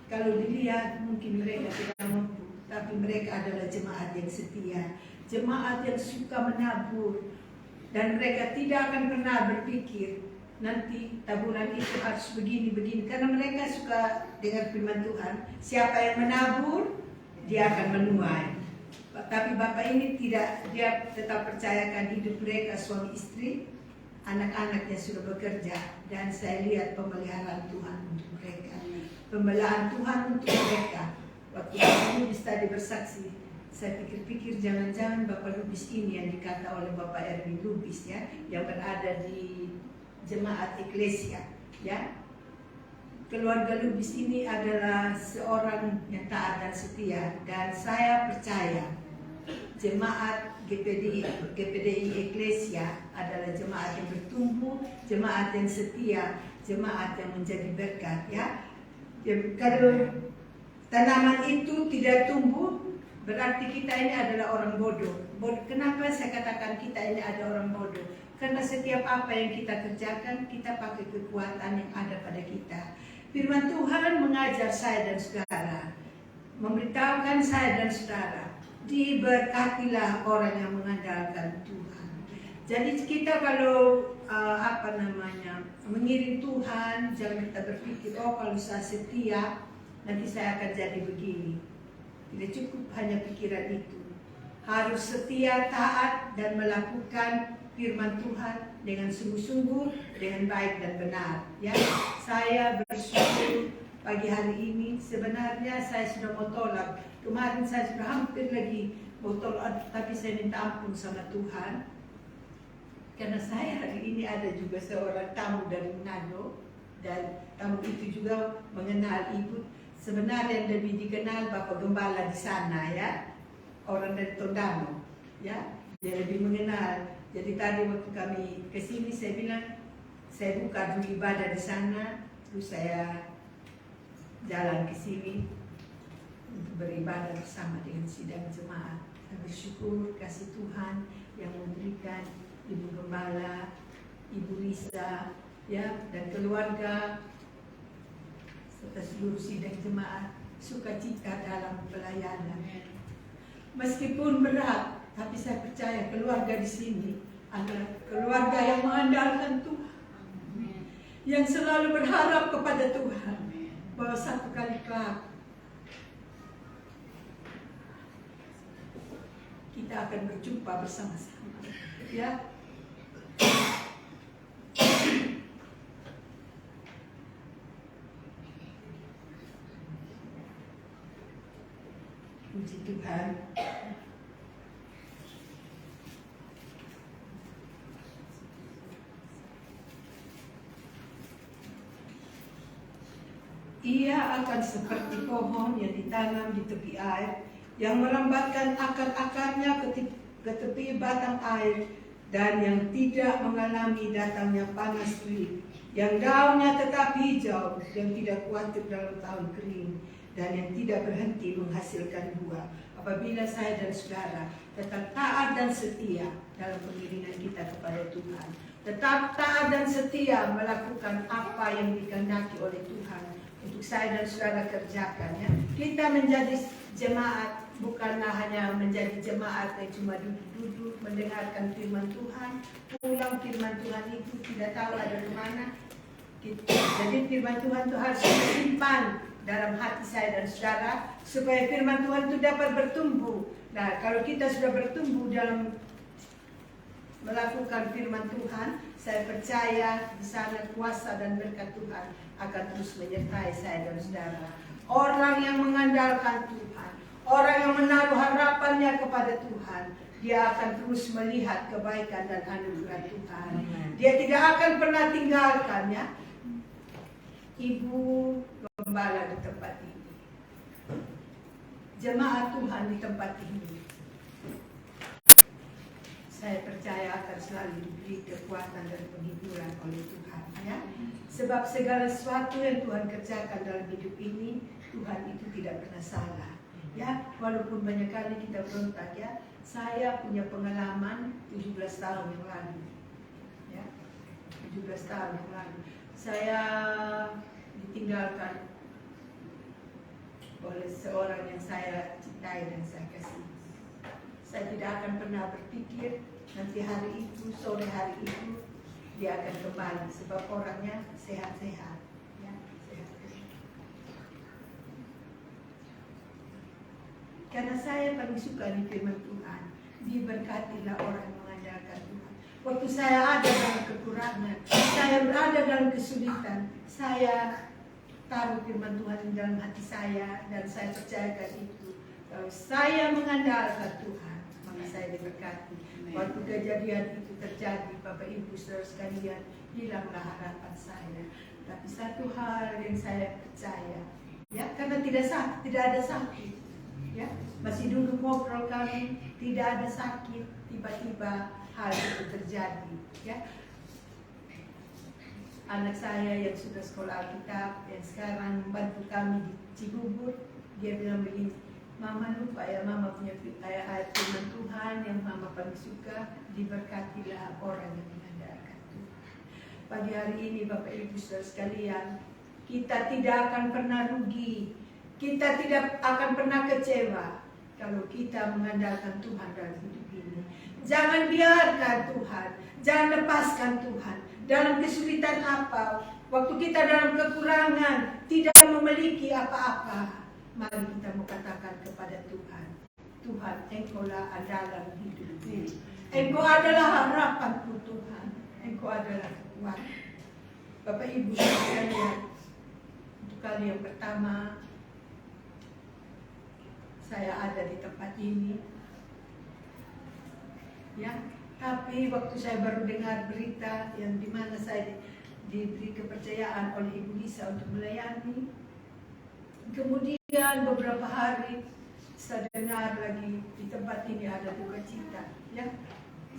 kalau dilihat mungkin mereka tidak mampu, tapi mereka adalah jemaat yang setia, jemaat yang suka menabur, dan mereka tidak akan pernah berpikir nanti taburan itu harus begini-begini, karena mereka suka dengar firman Tuhan. Siapa yang menabur, dia akan menuai. Tapi Bapak ini tidak, dia tetap percayakan hidup mereka suami istri, anak-anaknya sudah bekerja, dan saya lihat pemeliharaan Tuhan untuk mereka, pembelaan Tuhan untuk mereka. Waktu Bapak Lubis tadi bersaksi, saya pikir-pikir jangan-jangan Bapak Lubis ini yang dikata oleh Bapak Erwin Lubis ya, yang berada di jemaat Eklesia ya. Keluarga Lubis ini adalah seorang yang taat dan setia, dan saya percaya jemaat GPDI Eklesia adalah jemaat yang bertumbuh, jemaat yang setia, jemaat yang menjadi berkat ya. Kalau tanaman itu tidak tumbuh, berarti kita ini adalah orang bodoh. Kenapa saya katakan kita ini ada orang bodoh? Karena setiap apa yang kita kerjakan, kita pakai kekuatan yang ada pada kita. Firman Tuhan mengajar saya dan saudara, memberitahukan saya dan saudara, diberkatilah orang yang mengandalkan Tuhan. Jadi kita kalau mengiring Tuhan, jangan kita berpikir, oh kalau saya setia, nanti saya akan jadi begini. Tidak cukup hanya pikiran itu. Harus setia, taat, dan melakukan firman Tuhan dengan sungguh-sungguh, dengan baik dan benar. Ya, saya bersyukur pagi hari ini. Sebenarnya saya sudah mau tolak. Kemarin saya sudah hampir lagi mau tolak, tapi saya minta ampun sama Tuhan. Karena saya hari ini ada juga seorang tamu dari Manado, dan tamu itu juga mengenal ibu. Sebenarnya yang lebih dikenal Bapak Gembala di sana ya, orang dari Tondano ya, dia lebih mengenal. Jadi tadi waktu kami ke sini saya bilang saya buka dulu ibadah di sana, terus saya jalan ke sini untuk beribadah bersama dengan sidang jemaat. Saya bersyukur kasih Tuhan yang memberikan Ibu Gembala, Ibu Lisa ya, dan keluarga serta seluruh sidang jemaat sukacita dalam pelayanan. Meskipun berat, tapi saya percaya keluarga di sini adalah keluarga yang mengandalkan Tuhan, yang selalu berharap kepada Tuhan bahwa satu kali kelak kita akan berjumpa bersama-sama. Ya. Puji Tuhan. Ia akan seperti pohon yang ditanam di tepi air, yang merambatkan akar-akarnya ke tepi batang air, dan yang tidak mengalami datangnya panas terik, yang daunnya tetap hijau, yang tidak khawatir dalam tahun kering, dan yang tidak berhenti menghasilkan buah. Apabila saya dan saudara tetap taat dan setia dalam pengiringan kita kepada Tuhan, tetap taat dan setia melakukan apa yang dikehendaki oleh Tuhan untuk saya dan saudara kerjakan ya. Kita menjadi jemaat bukanlah hanya menjadi jemaat yang cuma duduk-duduk mendengarkan firman Tuhan, pulang firman Tuhan itu tidak tahu ada kemana. Jadi firman Tuhan itu harus disimpan dalam hati saya dan saudara supaya firman Tuhan itu dapat bertumbuh. Nah, kalau kita sudah bertumbuh dalam melakukan firman Tuhan, saya percaya di sana kuasa dan berkat Tuhan akan terus menyertai saya dan saudara. Orang yang mengandalkan Tuhan, orang yang menaruh harapannya kepada Tuhan, dia akan terus melihat kebaikan dan anugerah Tuhan. Dia tidak akan pernah tinggalkan, ya. Ibu gembala di tempat ini, jemaat Tuhan di tempat ini, saya percaya akan selalu diberi kekuatan dan penghiburan oleh Tuhan, ya. Sebab segala sesuatu yang Tuhan kerjakan dalam hidup ini, Tuhan itu tidak pernah salah, ya. Walaupun banyak kali kita berontak, ya. Saya punya pengalaman 17 tahun yang lalu, ya. 17 tahun yang lalu saya ditinggalkan oleh seorang yang saya cintai dan saya kasih. Saya tidak akan pernah berpikir nanti hari itu, sore hari itu dia akan kembali, sebab orangnya sehat-sehat, ya, sehat-sehat. Karena saya paling suka di firman Tuhan, diberkatilah orang yang mengandalkan Tuhan. Waktu saya ada dalam kekurangan, saya berada dalam kesulitan, saya taruh firman Tuhan di dalam hati saya dan saya percayakan itu. Kalau saya mengandalkan Tuhan, maka saya diberkati. Waktu kejadian itu terjadi, Bapak Ibu saudara sekalian, hilanglah harapan saya. Tapi satu hal yang saya percaya, ya, karena tidak ada sakit, ya, masih dulu ngobrol kami, tidak ada sakit, tiba-tiba hal itu terjadi, ya. Anak saya yang sudah sekolah Alkitab, yang sekarang membantu kami di Cibubur, dia bilang begini, Mama lupa ya, Mama punya ayat firman Tuhan yang Mama paling suka, diberkatilah orang yang mengandalkan Tuhan. Pagi hari ini Bapak Ibu saudara sekalian, kita tidak akan pernah rugi, kita tidak akan pernah kecewa kalau kita mengandalkan Tuhan dalam hidup ini. Jangan biarkan Tuhan, jangan lepaskan Tuhan dalam kesulitan apa, waktu kita dalam kekurangan, tidak memiliki apa-apa. Mari kita mau katakan kepada Tuhan, Tuhan, Engkaulah andalan hidupku, Engkau adalah harapanku Tuhan, Engkau adalah kekuatan. Bapak Ibu sekalian, untuk kali yang pertama saya ada di tempat ini, ya. Tapi waktu saya baru dengar berita yang dimana saya diberi kepercayaan oleh Ibu Lisa untuk melayani, kemudian beberapa hari saya dengar lagi di tempat ini ada duka cita, ya.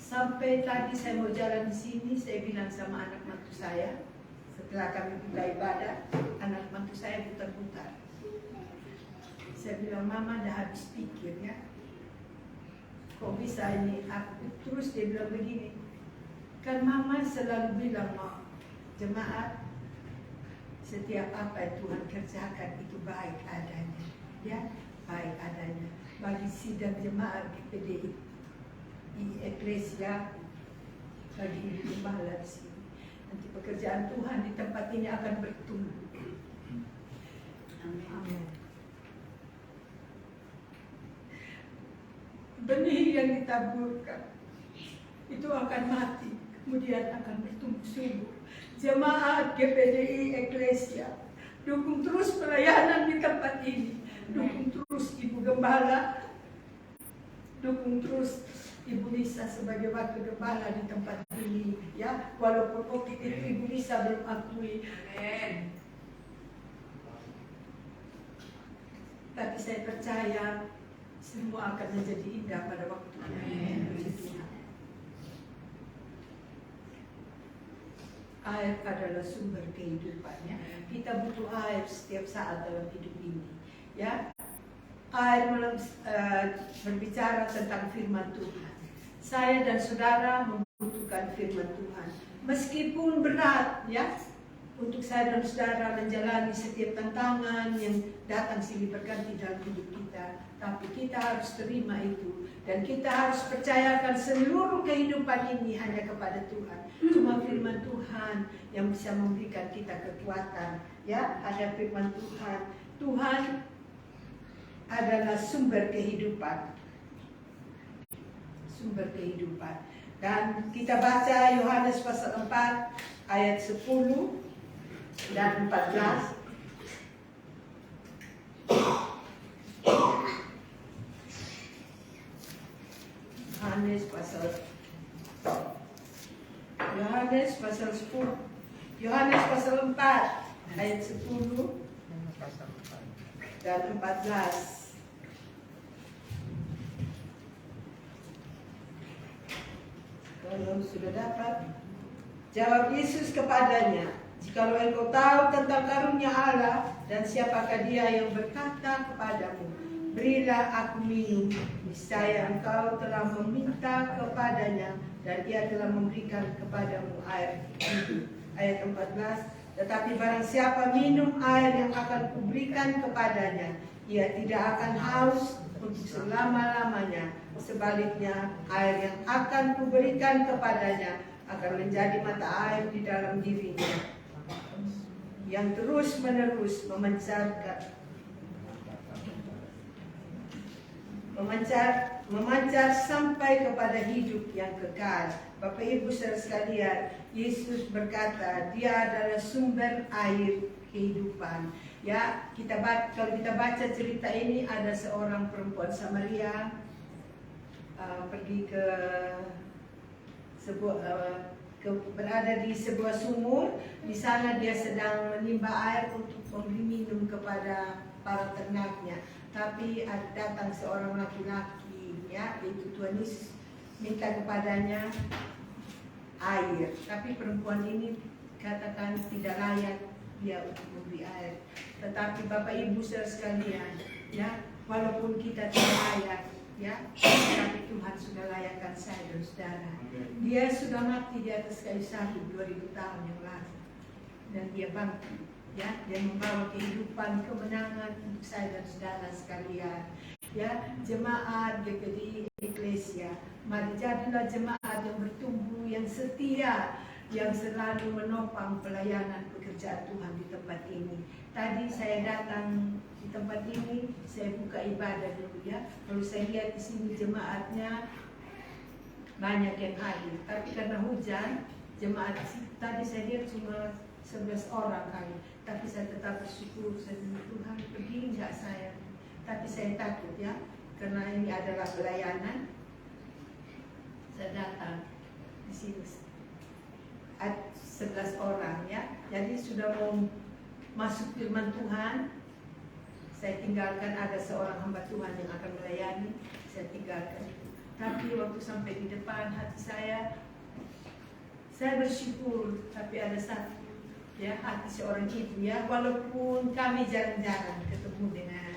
Sampai tadi saya mau jalan di sini, saya bilang sama anak mantu saya, setelah kami buka ibadah, anak mantu saya putar-putar. Saya bilang, Mama dah habis pikir, ya. Kok bisa ini aku? Terus dia bilang begini, kan Mama selalu bilang, jemaat, setiap apa yang Tuhan kerjakan itu baik adanya, ya, baik adanya. Bagi sidang jemaat GPDI Eklesia, bagi ibu gembala di sini, nanti pekerjaan Tuhan di tempat ini akan bertumbuh. Amin. Benih yang ditaburkan itu akan mati, kemudian akan bertumbuh subur. Jemaat GPDI Eklesia, dukung terus pelayanan di tempat ini, dukung terus Ibu Gembala, dukung terus Ibu Lisa sebagai wakil gembala di tempat ini, ya. Walaupun waktu itu Ibu Lisa belum akui, tapi saya percaya semua akan menjadi indah pada waktunya. Air adalah sumber kehidupannya. Kita butuh air setiap saat dalam hidup ini, ya. Air berbicara tentang firman Tuhan. Saya dan saudara membutuhkan firman Tuhan. Meskipun berat, ya, untuk saya dan saudara menjalani setiap tantangan yang datang silih berganti dalam hidup kita, tapi kita harus terima itu dan kita harus percayakan seluruh kehidupan ini hanya kepada Tuhan. Cuma firman Tuhan yang bisa memberikan kita kekuatan, ya. Ada firman Tuhan. Tuhan adalah sumber kehidupan. Sumber kehidupan. Dan kita baca Yohanes pasal 4 ayat 10 dan 14. Yohanes pasal 4 ayat 10 dan 14. Kalau sudah dapat, jawab Yesus kepadanya, "Jikalau engkau tahu tentang karunia Allah dan siapakah Dia yang berkata kepadamu, berilah aku minum, niscaya engkau telah meminta kepadanya dan Ia telah memberikan kepadamu air hidup." Ayat 14, "Tetapi barang siapa minum air yang akan kuberikan kepadanya, ia tidak akan haus untuk selama-lamanya. Sebaliknya, air yang akan kuberikan kepadanya akan menjadi mata air di dalam dirinya, yang terus-menerus memancar sampai kepada hidup yang kekal." Bapak Ibu saudara sekalian, Yesus berkata, Dia adalah sumber air kehidupan. Ya, kalau kita baca cerita ini, ada seorang perempuan Samaria pergi ke berada di sebuah sumur. Di sana dia sedang menimba air untuk memberi minum kepada para ternaknya. Tapi datang seorang laki-laki, ya, yaitu Tuhan Yesus, minta kepadanya air. Tapi perempuan ini katakan tidak layak dia untuk memberi air. Tetapi Bapak Ibu saudara sekalian, ya, walaupun kita tidak layak, ya, tapi Tuhan sudah layakkan saya dan saudara. Dia sudah mati di atas kayu salib 2000 tahun yang lalu, dan dia bangkit, ya, dia membawa kehidupan, kemenangan untuk saya dan saudara sekalian. Ya, jemaat GPD Eklesia, mari jadilah jemaat yang bertumbuh, yang setia, yang selalu menopang pelayanan pekerjaan Tuhan di tempat ini. Tadi saya datang di tempat ini, saya buka ibadah dulu, ya. Kalau saya lihat di sini jemaatnya banyak yang hadir, tapi karena hujan, jemaat tadi saya lihat cuma 11 orang kali. Tapi saya tetap bersyukur, saya bilang, Tuhan, pergi enggak saya? Tapi saya takut, ya, karena ini adalah pelayanan. Saya datang di sini 11 orang, ya. Jadi sudah mau masuk firman Tuhan, saya tinggalkan. Ada seorang hamba Tuhan yang akan melayani, saya tinggalkan. Tapi waktu sampai di depan hati saya bersyukur. Tapi ada satu, ya, hati seorang ibu, ya, walaupun kami jarang-jarang ketemu dengan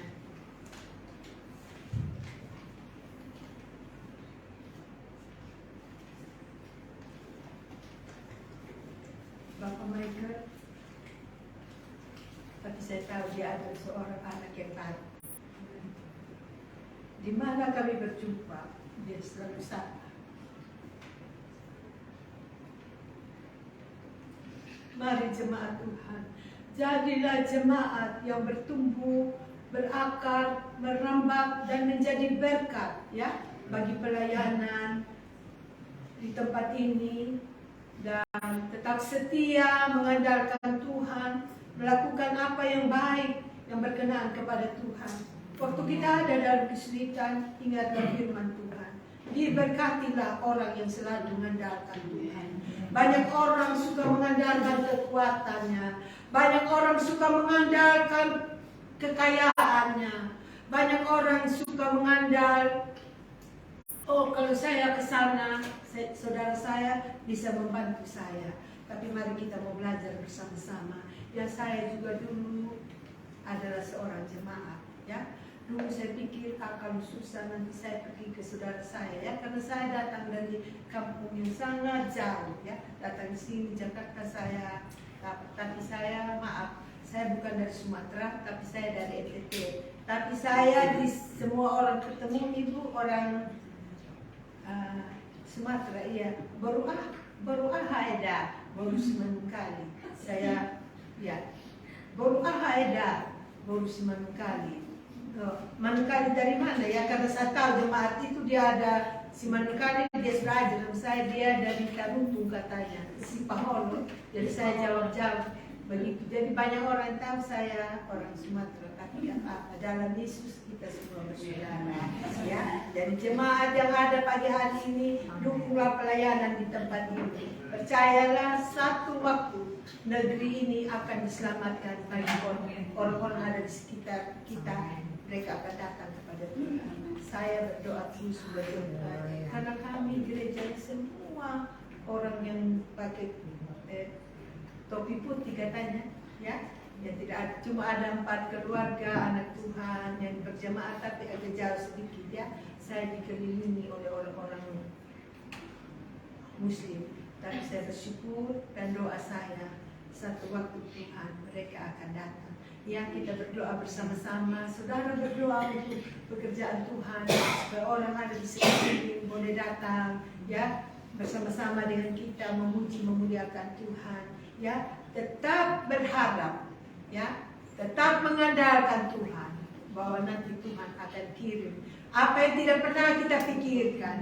Bapak mereka, tapi saya tahu dia adalah seorang anak yang baik. Di mana kami berjumpa, dia selalu sapa. Mari jemaat Tuhan, jadilah jemaat yang bertumbuh, berakar, merambah dan menjadi berkat, ya, bagi pelayanan di tempat ini. Dan tetap setia mengandalkan Tuhan, melakukan apa yang baik, yang berkenaan kepada Tuhan. Waktu kita ada dalam kesulitan, ingatlah firman Tuhan. Diberkatilah orang yang selalu mengandalkan Tuhan. Banyak orang suka mengandalkan kekuatannya, banyak orang suka mengandalkan kekayaannya, banyak orang suka mengandalkan, oh, kalau saya ke sana, saudara saya bisa membantu saya. Tapi mari kita mau belajar bersama-sama. Ya, saya juga dulu adalah seorang jemaat, ya. Dulu saya pikir kalau susah nanti saya pergi ke saudara saya, ya, karena saya datang dari kampung yang sangat jauh, ya. Datang di sini Jakarta saya, tapi saya bukan dari Sumatera, tapi saya dari NTT. Tapi saya di semua orang ketemu ibu orang Sumatera, iya, baru Haida, baru kali saya, ya, baru Haida, baru kali. Manukali dari mana, ya? Karena saya tahu jemaat itu dia ada Manukali dia sudah ajar sama saya, dia dari Karumpung katanya, si Paholo. Jadi saya jawab begitu. Jadi banyak orang tahu saya orang Sumatera, tapi apa dalam Yesus kita semua bersaudara. Ya, jadi jemaat yang ada pagi hari ini, dukunglah pelayanan di tempat ini. Percayalah satu waktu negeri ini akan diselamatkan bagi orang-orang ada di sekitar kita. Mereka akan datang kepada Tuhan. Saya berdoa terus berdoa karena kami gereja semua orang yang pakai topi putih katanya, ya, yang tidak ada, cuma ada 4 keluarga anak Tuhan yang berjamaah tapi agak jauh sedikit ya. Saya dikelilingi oleh orang-orang Muslim, tapi saya bersyukur dan doa saya satu waktu Tuhan mereka akan datang. Ya, kita berdoa bersama-sama. Saudara berdoa untuk pekerjaan Tuhan supaya orang ada di sekeliling boleh datang, ya, bersama-sama dengan kita memuji memuliakan Tuhan. Ya, tetap berharap, ya, tetap mengandalkan Tuhan bahwa nanti Tuhan akan kirim apa yang tidak pernah kita pikirkan.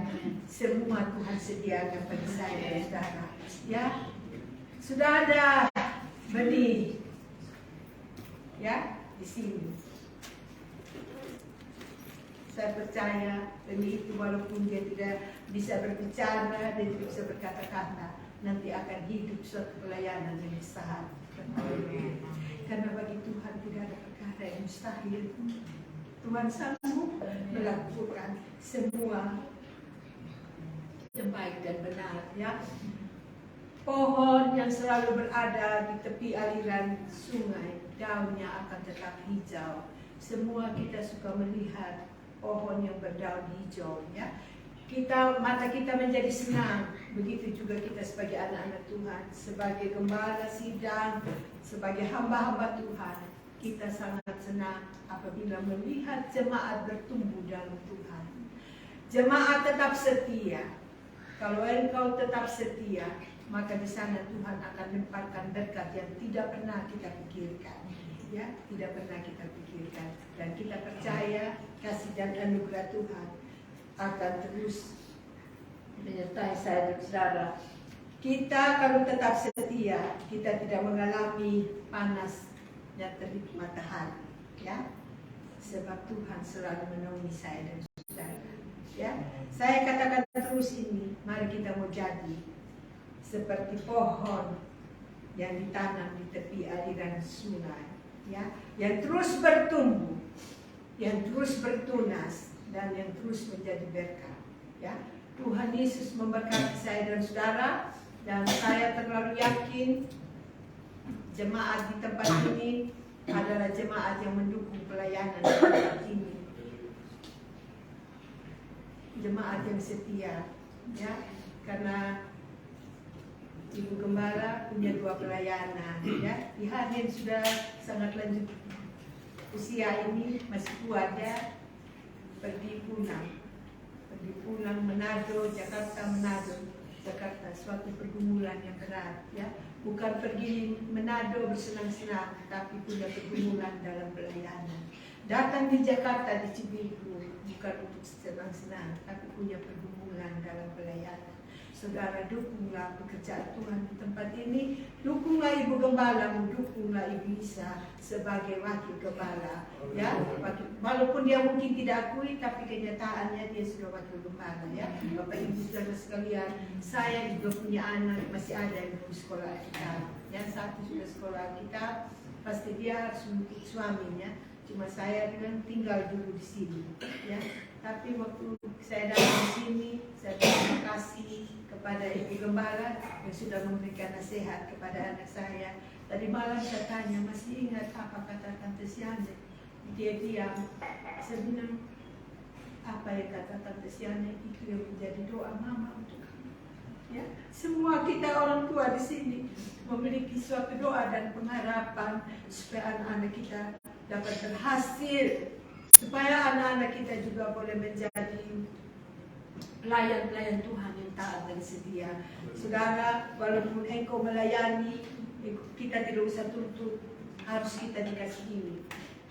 Semua Tuhan sediakan bagi saya dan saudara. Ya, sudah ada benih, ya, di sini. Saya percaya benih itu walaupun dia tidak bisa berbicara, dia tidak bisa berkata-kata, nanti akan hidup suatu pelayanan yang besar. Karena bagi Tuhan tidak ada perkara yang mustahil. Tuhan sanggup melakukan semua yang baik dan benar, ya. Pohon yang selalu berada di tepi aliran sungai, daunnya akan tetap hijau. Semua kita suka melihat pohon yang berdaun hijau, ya. Mata kita menjadi senang. Begitu juga kita sebagai anak-anak Tuhan, sebagai gembala sidang, sebagai hamba-hamba Tuhan, kita sangat senang apabila melihat jemaat bertumbuh dalam Tuhan. Jemaat tetap setia. Kalau engkau tetap setia, maka di sana Tuhan akan lemparkan berkat yang tidak pernah kita pikirkan, ya, tidak pernah kita pikirkan. Dan kita percaya kasih dan anugerah Tuhan akan terus menyertai saya dan saudara. Kita kalau tetap setia, kita tidak mengalami panas dan terik matahari, ya, sebab Tuhan selalu menolong saya dan saudara. Ya, saya katakan terus ini, mari kita mau jadi seperti pohon yang ditanam di tepi aliran sungai, ya, yang terus bertumbuh, yang terus bertunas, dan yang terus menjadi berkat. Ya, Tuhan Yesus memberkati saya dan saudara, dan saya terlalu yakin jemaat di tempat ini adalah jemaat yang mendukung pelayanan di tempat ini, jemaat yang setia, ya, karena Ibu Gembala punya 2 pelayanan, ya, di hari yang sudah sangat lanjut usia ini masih kuat, ya, pergi pulang Manado, Jakarta, suatu pergumulan yang berat, ya, bukan pergi Manado bersenang-senang, tapi punya pergumulan dalam pelayanan. Datang di Jakarta, di Cibinong, bukan untuk senang-senang, tapi punya pergumulan dalam pelayanan. Saudara, dukunglah pekerjaan Tuhan di tempat ini, dukunglah Ibu Gembala, dukunglah Ibu Isa sebagai wakil gembala, ya. Walaupun dia mungkin tidak akui, tapi kenyataannya dia sudah wakil gembala, ya. Bapak Ibu saudara sekalian, saya juga punya anak, masih ada yang belum sekolah kita, yang satu sudah sekolah kita, pasti dia harus mengikut suaminya. Cuma saya bilang tinggal dulu di sini, ya. Tapi waktu saya datang di sini, saya terima kasih kepada Ibu Gembala yang sudah memberikan nasihat kepada anak saya. Tadi malam saya tanya, masih ingat apa kata Tante Siane? Dia diam. Saya bilang, apa yang kata Tante Siane itu yang menjadi doa mama untuk kamu. Ya, semua kita orang tua di sini memiliki suatu doa dan pengharapan supaya anak-anak kita dapat berhasil, supaya anak-anak kita juga boleh menjadi pelayan-pelayan Tuhan yang taat dan setia. Saudara, walaupun engkau melayani, kita tidak usah tuntut harus kita dikasih ini,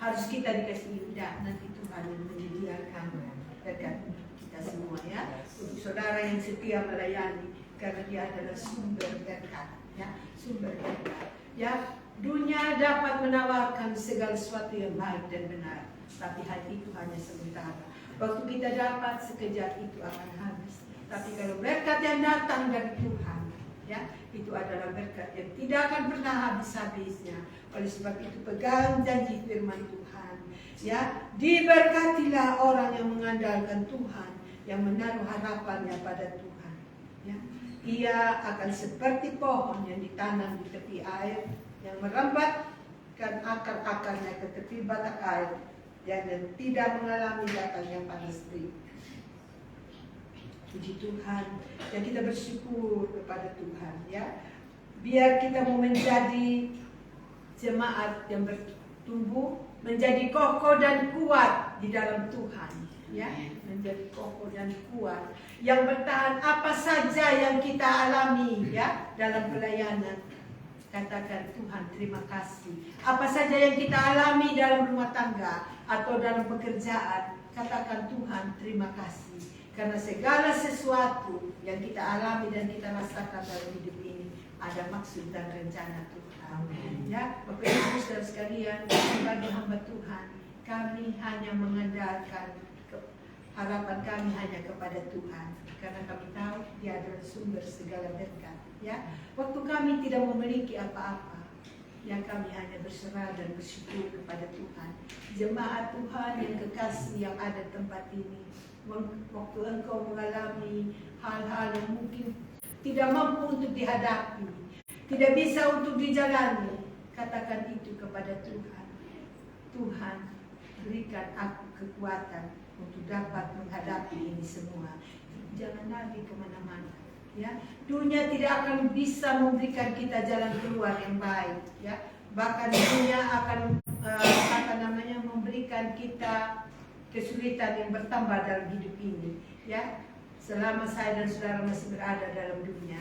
harus kita dikasih ini. Nanti Tuhan yang menyediakan berkat kita semua, ya. saudara yang setia melayani, karena dia adalah sumber berkat, ya, sumber berkat. Ya, dunia dapat menawarkan segala sesuatu yang baik dan benar, tapi hal itu hanya sementara. Waktu kita dapat sekejap itu akan habis. Tapi kalau berkat yang datang dari Tuhan, ya, itu adalah berkat yang tidak akan pernah habis-habisnya. Oleh sebab itu pegang janji firman Tuhan. Ya, diberkatilah orang yang mengandalkan Tuhan, yang menaruh harapannya pada Tuhan. Ya, ia akan seperti pohon yang ditanam di tepi air, yang merambatkan akar-akarnya ke tepi batak air, dan tidak mengalami datangnya panas terik. Puji Tuhan, dan kita bersyukur kepada Tuhan, ya. Biar kita mau menjadi jemaat yang bertumbuh, menjadi kokoh dan kuat di dalam Tuhan, ya, menjadi kokoh dan kuat, yang bertahan apa saja yang kita alami, ya, dalam pelayanan. Katakan Tuhan terima kasih. Apa saja yang kita alami dalam rumah tangga atau dalam pekerjaan, katakan Tuhan terima kasih. Karena segala sesuatu yang kita alami dan kita rasakan dalam hidup ini ada maksud dan rencana Tuhan. Ya, Bapak Ibu Saudara sekalian, sebagai hamba Tuhan, kami hanya mengandalkan harapan kami hanya kepada Tuhan, karena kami tahu Dia adalah sumber segala berkat. Ya, waktu kami tidak memiliki apa-apa, yang kami hanya berserah dan bersyukur kepada Tuhan. Jemaat Tuhan yang kekasih yang ada di tempat ini, waktu engkau mengalami hal-hal yang mungkin tidak mampu untuk dihadapi, tidak bisa untuk dijalani, katakan itu kepada Tuhan. Tuhan, berikan aku kekuatan untuk dapat menghadapi ini semua. Jangan lagi kemana-mana. Ya, dunia tidak akan bisa memberikan kita jalan keluar yang baik. Ya, bahkan dunia akan memberikan kita kesulitan yang bertambah dalam hidup ini. Ya, selama saya dan saudara masih berada dalam dunia,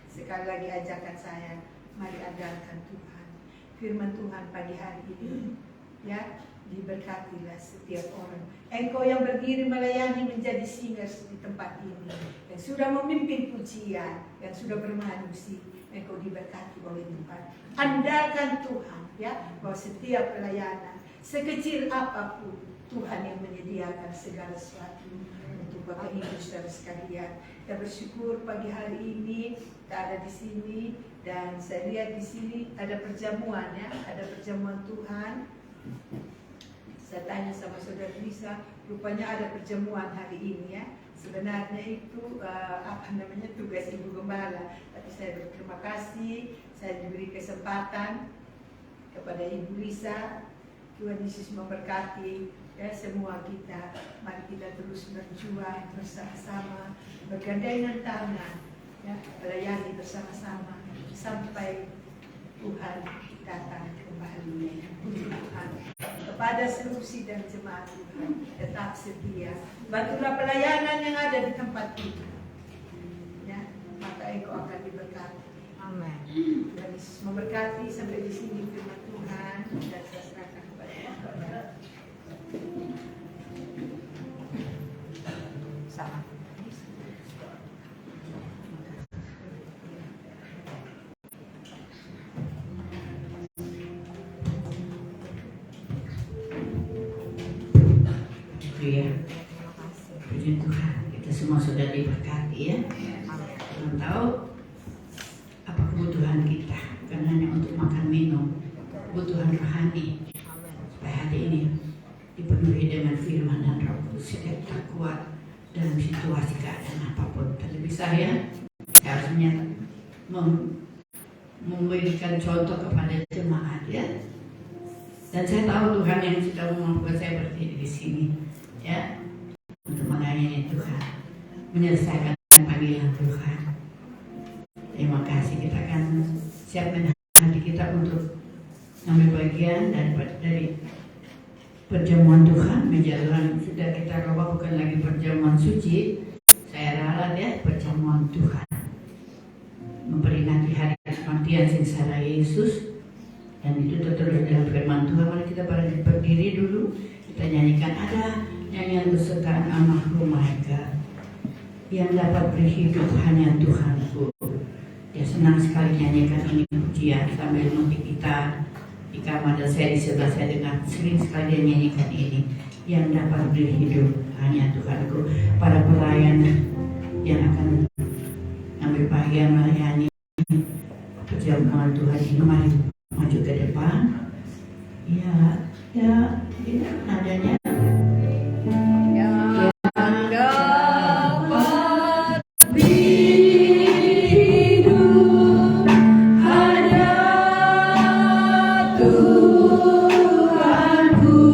sekali lagi ajakan saya, mari andalkan Tuhan. Firman Tuhan pagi hari ini, ya, diberkatilah setiap orang. Engkau yang berdiri melayani menjadi singers di tempat ini, yang sudah memimpin pujian, yang sudah bermain musik, engkau diberkati oleh Tuhan. Andalkan Tuhan, ya, bahwa setiap pelayanan, sekecil apapun, Tuhan yang menyediakan segala sesuatu untuk Bapak Ibu Saudara sekalian. Kita bersyukur pagi hari ini kita ada di sini, dan saya lihat di sini ada perjamuan, ya, ada perjamuan Tuhan. Saya tanya sama saudara Lisa, rupanya ada perjamuan hari ini, ya. Sebenarnya itu tugas Ibu Gembala. Tapi saya berterima kasih, saya diberi kesempatan kepada Ibu Lisa. Tuhan Yesus memberkati, ya, semua kita. Mari kita terus berjuang bersama-sama, bergandengan tangan, ya, melayani bersama-sama sampai Tuhan datang kembali. Puji Tuhan. Kepada seluruh sidang jemaat Tuhan, tetap setia. Bantulah pelayanan yang ada di tempat ini, ya, maka engkau akan diberkati. Amin. Tuhan Yesus memberkati. Sampai di sini firman Tuhan, dan saya serahkan kepada Tuhan. Sama. Ya, puji Tuhan, kita semua sudah diberkati, ya. Tuhan tahu apa kebutuhan kita, bukan hanya untuk makan minum, kebutuhan rohani, supaya hari ini dipenuhi dengan firman dan Roh Kudus, kita kuat dalam situasi keadaan apapun. Tapi bisa, ya, harusnya memberikan contoh kepada jemaat, ya. Dan saya tahu Tuhan yang sudah membuat saya berdiri di sini, ya, untuk melayani Tuhan, menyelesaikan panggilan Tuhan. Terima kasih, kita akan siapkan hati kita untuk mengambil bagian dari perjamuan Tuhan. Menjalankan sudah kita ubah, bukan lagi perjamuan suci, saya ralat, ya, perjamuan Tuhan, memperingati hari kematian sengsara Yesus. Dan itu tertulis dalam firman Tuhan. Mari kita berdiri dulu, kita nyanyikan ada nyanyian kesukaan almarhum Michael, yang dapat beri hidup hanya Tuhanku. Dia senang sekali nyanyikan ini pujian sambil nanti kita di kamar, dan saya di sebelah saya dengar sering sekali dia nyanyikan ini, yang dapat beri hidup hanya Tuhanku. Para pelayan yang akan ambil bagian melayani perjamuan Tuhan ini, mari maju ke depan. Ya, nadanya. Yang dapat hidup hanya Tuhanku, yang beri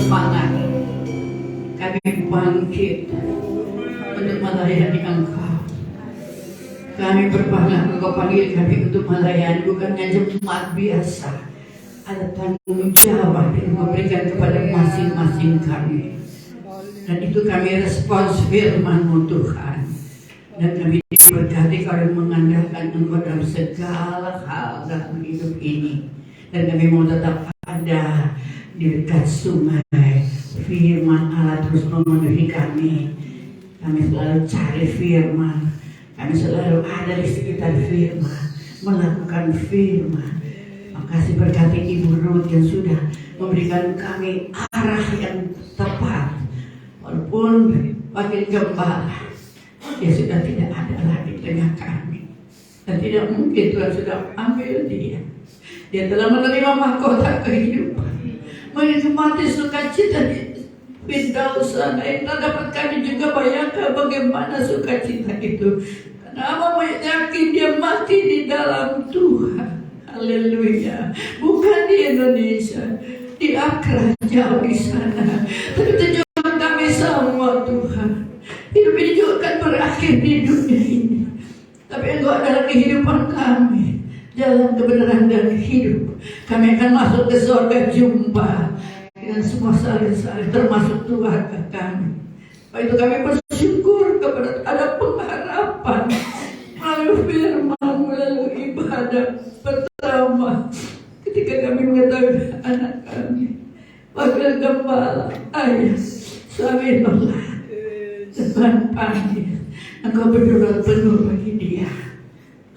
aman hanya bangkit untuk melayani Engkau. Kami berbangga Engkau panggil kami untuk melayani, bukan hanya jemaat biasa. Ada tanggung jawab yang memberikan kepada masing-masing kami. Dan itu kami respons firman-Mu Tuhan. Dan kami diberkati kalau mengandalkan Engkau dalam segala hal dalam hidup ini. Dan kami mau tetap ada di dekat sungai. Firman Allah terus memenuhi kami. Kami selalu cari firman. Kami selalu ada di sekitar firman, melakukan firman. Makasih berkati Ibu Ruth yang sudah memberikan kami arah yang tepat. Walaupun wakil gembala, dia sudah tidak ada lagi di tengah kami. Dan tidak mungkin Tuhan sudah ambil dia. Dia telah menerima mahkota kehidupan, menikmati sukacita di Firdaus sana. Yang dapat kami juga bayangkan bagaimana sukacita itu. Karena Abang yakin dia mati di dalam Tuhan. Haleluya. Bukan di Indonesia, di Accra, jauh di sana. Tapi tujuan kami sama Tuhan. Hidup ini juga akan berakhir di dunia ini. Tapi Engkau adalah kehidupan kami, jalan kebenaran dan hidup. Kami akan masuk ke surga jumpa dengan semua saleh-saleh, termasuk keluarga kami. Sebab itu kami bersyukur kepada ada pengharapan melalui firman, melalui ibadah pertama. Ketika kami mengetahui anak kami, wakil gembala, ayah, suami Allah, Tuhan panggil. Engkau berdoa penuh bagi dia.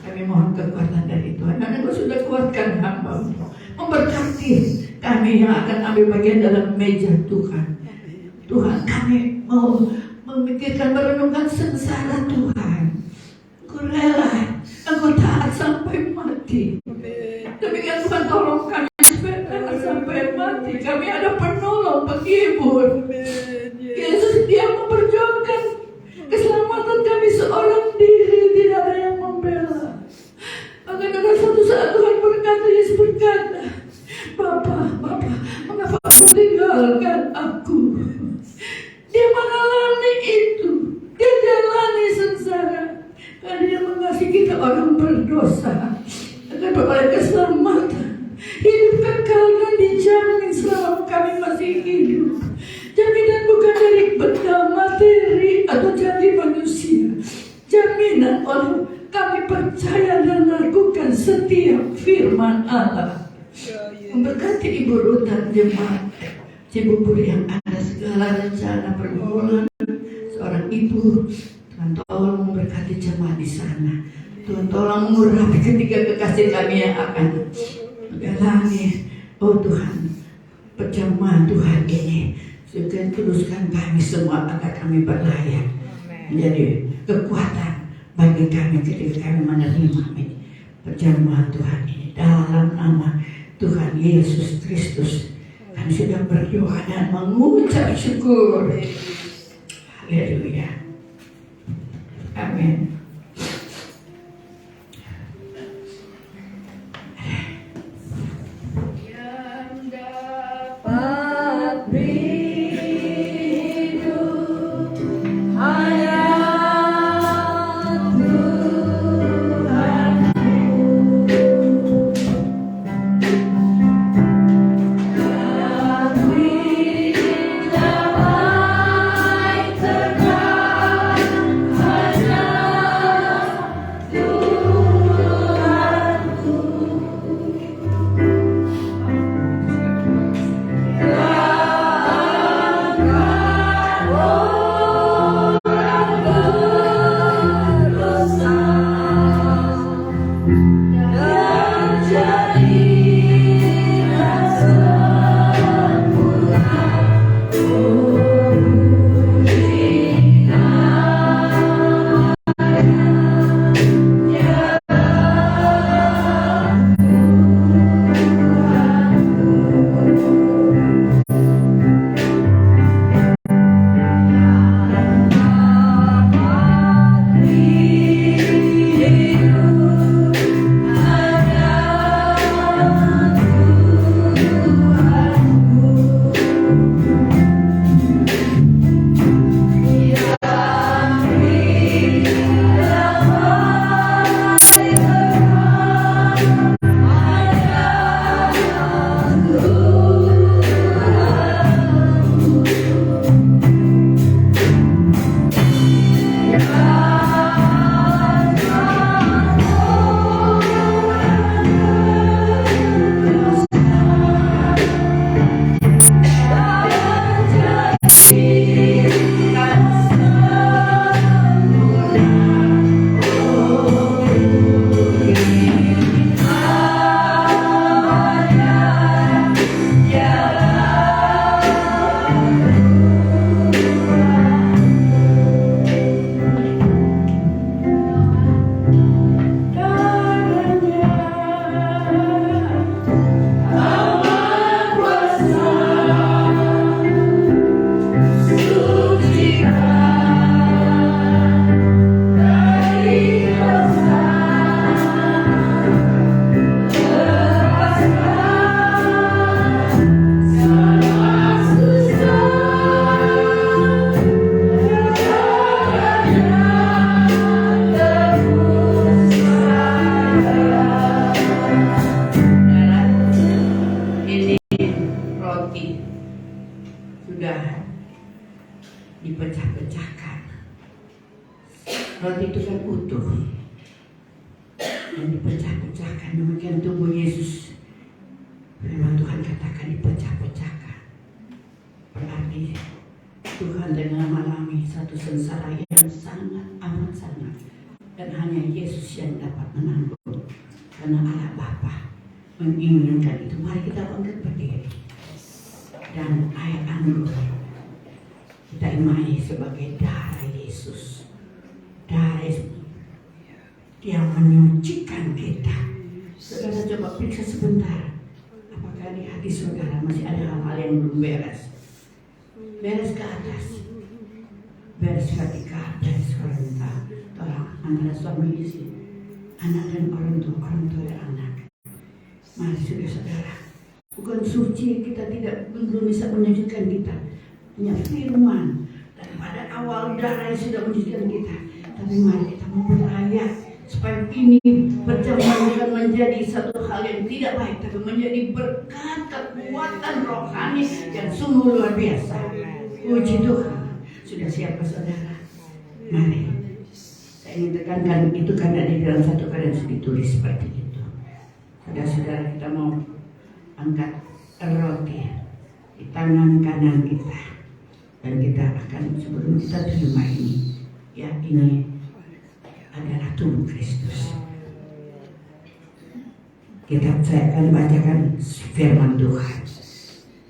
Kami mohon kekuatan dari Tuhan. Dan Engkau sudah kuatkan hamba-Mu, memberkati kami yang akan ambil bagian dalam meja Tuhan. Tuhan, kami mau memikirkan, merenungkan sengsara Tuhan. Engkau rela, Engkau taat sampai mati. Demikian tolong kami supaya jangan sampai mati. Kami ada penolong, penghibur. Yesus, dia memperjuangkan keselamatan kami seorang diri, tidak ada yang membela. Maka pada suatu saat Tuhan berkata, Yesus berkata, Bapa, mengapa kamu tinggalkan aku? Dia mengalami itu. Dia jalani sengsara. Karena dia mengasihi kita orang berdosa. Agar beroleh keselamatan. Hidup kekal dan dijamin selama kami masih hidup. Jaminan bukan dari benda materi atau jadi manusia. Jaminan oleh kami percaya dan lakukan setiap firman Allah. Memberkati Ibu Ruth dan jemaat Cibubur yang ada segala rencana pergumulan seorang ibu. Tuhan tolong memberkati jemaat di sana. Tuhan tolong mengurapi ketika kekasih kami yang akan menjalani. Oh Tuhan, perjamuan Tuhan ini juga teruskan kami semua agar kami berlayak menjadi kekuatan bagi kami ketika kami menerima perjamuan Tuhan ini dalam nama Tuhan Yesus Kristus. Kami sudah berdoa dan mengucap syukur. Haleluya. Amin. Yang dapat hidup hanya dipecah-pecahkan. Roti itu kan utuh dan dipecah-pecahkan. Demikian tubuh Yesus. Firman Tuhan katakan dipecah-pecahkan. Berarti Tuhan dengan mengalami satu sengsara yang sangat amat sangat, dan hanya Yesus yang dapat menanggung. Karena Allah Bapa menginginkan itu. Mari kita bangkit berdiri dan air anggur kita imani sebagai darah Yesus, darah yang menyucikan kita. Saudara coba periksa sebentar, hati saudara masih ada hal-hal yang belum beres. Beres ke atas. Beres ketika dari seorang tolong antara suami istri, anak dan orang tua dan anak. Mari saudara, bukan suci kita belum bisa menyucikan kita. Hanya firman daripada awal darah yang sudah menyucikan kita. Tapi mari kita mempercaya supaya ini perjamuan bukan menjadi satu hal yang tidak baik, tapi menjadi berkat kekuatan rohani yang sungguh luar biasa. Puji Tuhan. Sudah siapkah saudara? Mari. Saya ingin tekankan itu karena di dalam 1 Korintus ditulis seperti itu. Saudara-saudara, kita mau angkat roti di tangan kanan kita, dan kita akan sebelum kita terima ini, ya ini adalah tubuh Kristus. Saya akan bacakan firman Tuhan.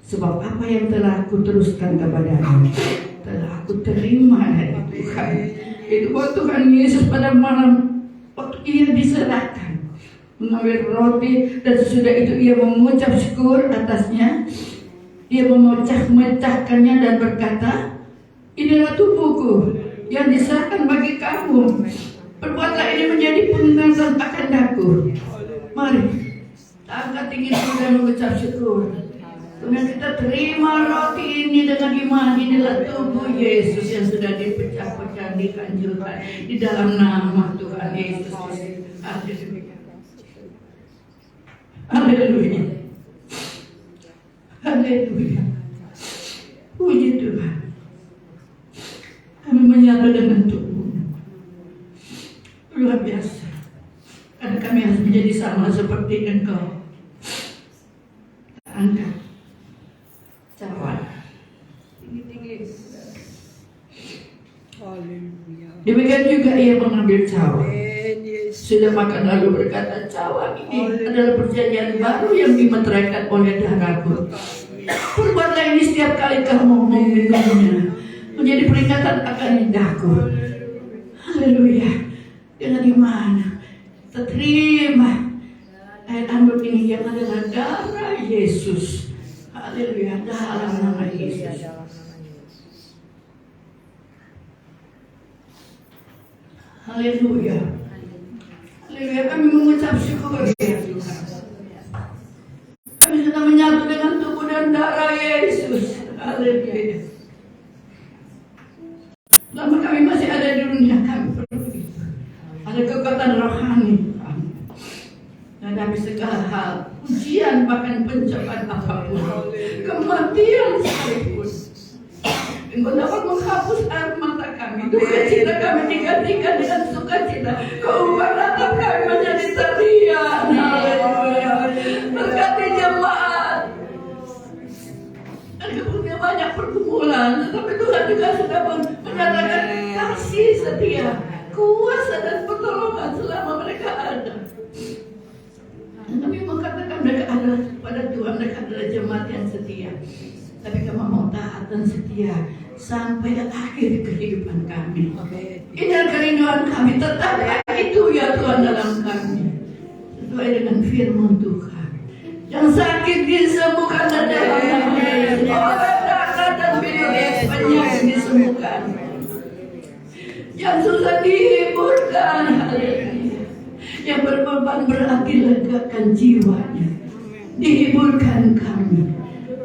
Sebab apa yang telah aku teruskan kepadamu telah aku terima dari Tuhan. Itu waktu Tuhan Yesus pada malam waktu ia diserahkan mengambil roti, dan sesudah itu ia mengucap syukur atasnya. Ia memecahkannya dan berkata, inilah tubuhku yang diserahkan bagi kamu. Perbuatlah ini menjadi pengingatan akan aku. Mari angkat tinggi dan mengucap syukur. Kemudian kita terima roti ini dengan iman. Inilah tubuh Yesus yang sudah dipecah-pecah, dihancurkan di dalam nama Tuhan Yesus. Haleluya. Haleluya. Puji Tuhan. Kami menyatu dengan tubuh. Luar biasa. Karena kami harus menjadi sama seperti Engkau. Angkat cawan. Tinggi-tinggi. Demikian juga ia mengambil cawan. Sudah makan lalu berkata, cawan ini adalah perjanjian baru yang dimeteraikan oleh darahku. Perbuatlah ini setiap kali kamu meminumnya, menjadi peringatan akan lidahku. Haleluya. Dengan iman kita terima air anduk ini yang adalah darah Yesus. Haleluya. Dalam nama Yesus. Haleluya. Haleluya. Kami mengucap syukur ya Tuhan. Kami sudah menyatu dengan tubuh dan darah Yesus. Haleluya. Lama kami masih ada di dunia, kami perlu itu. Ada kekuatan rohani. Menghadapi segala hal, ujian bahkan pencobaan apapun, kematian sekalipun. Engkau dapat menghapus air mata kami. Duka cita kami digantikan dengan sukacita. Kau ubah ratap kami menjadi tarian. Haleluya. Berkati jemaat. Ada punya banyak pergumulan, tetapi Tuhan juga sudah menyatakan kasih setia, kuasa dan pertolongan selama mereka ada. Dan kami mengatakan mereka adalah pada Tuhan, mereka adalah jemaat yang setia. Tapi kami mau taat dan setia sampai akhir kehidupan kami. Ini kerinduan kami, tetap itu ya Tuhan dalam kami. Sesuai dengan firman Tuhan. Yang sakit disembuhkan dan dalam nama Yesus. Orang darah dan penyakit disembuhkan. Yang susah dihiburkan. Haleluya. Yang berbeban berat dilegakan jiwanya. Dihiburkan kami.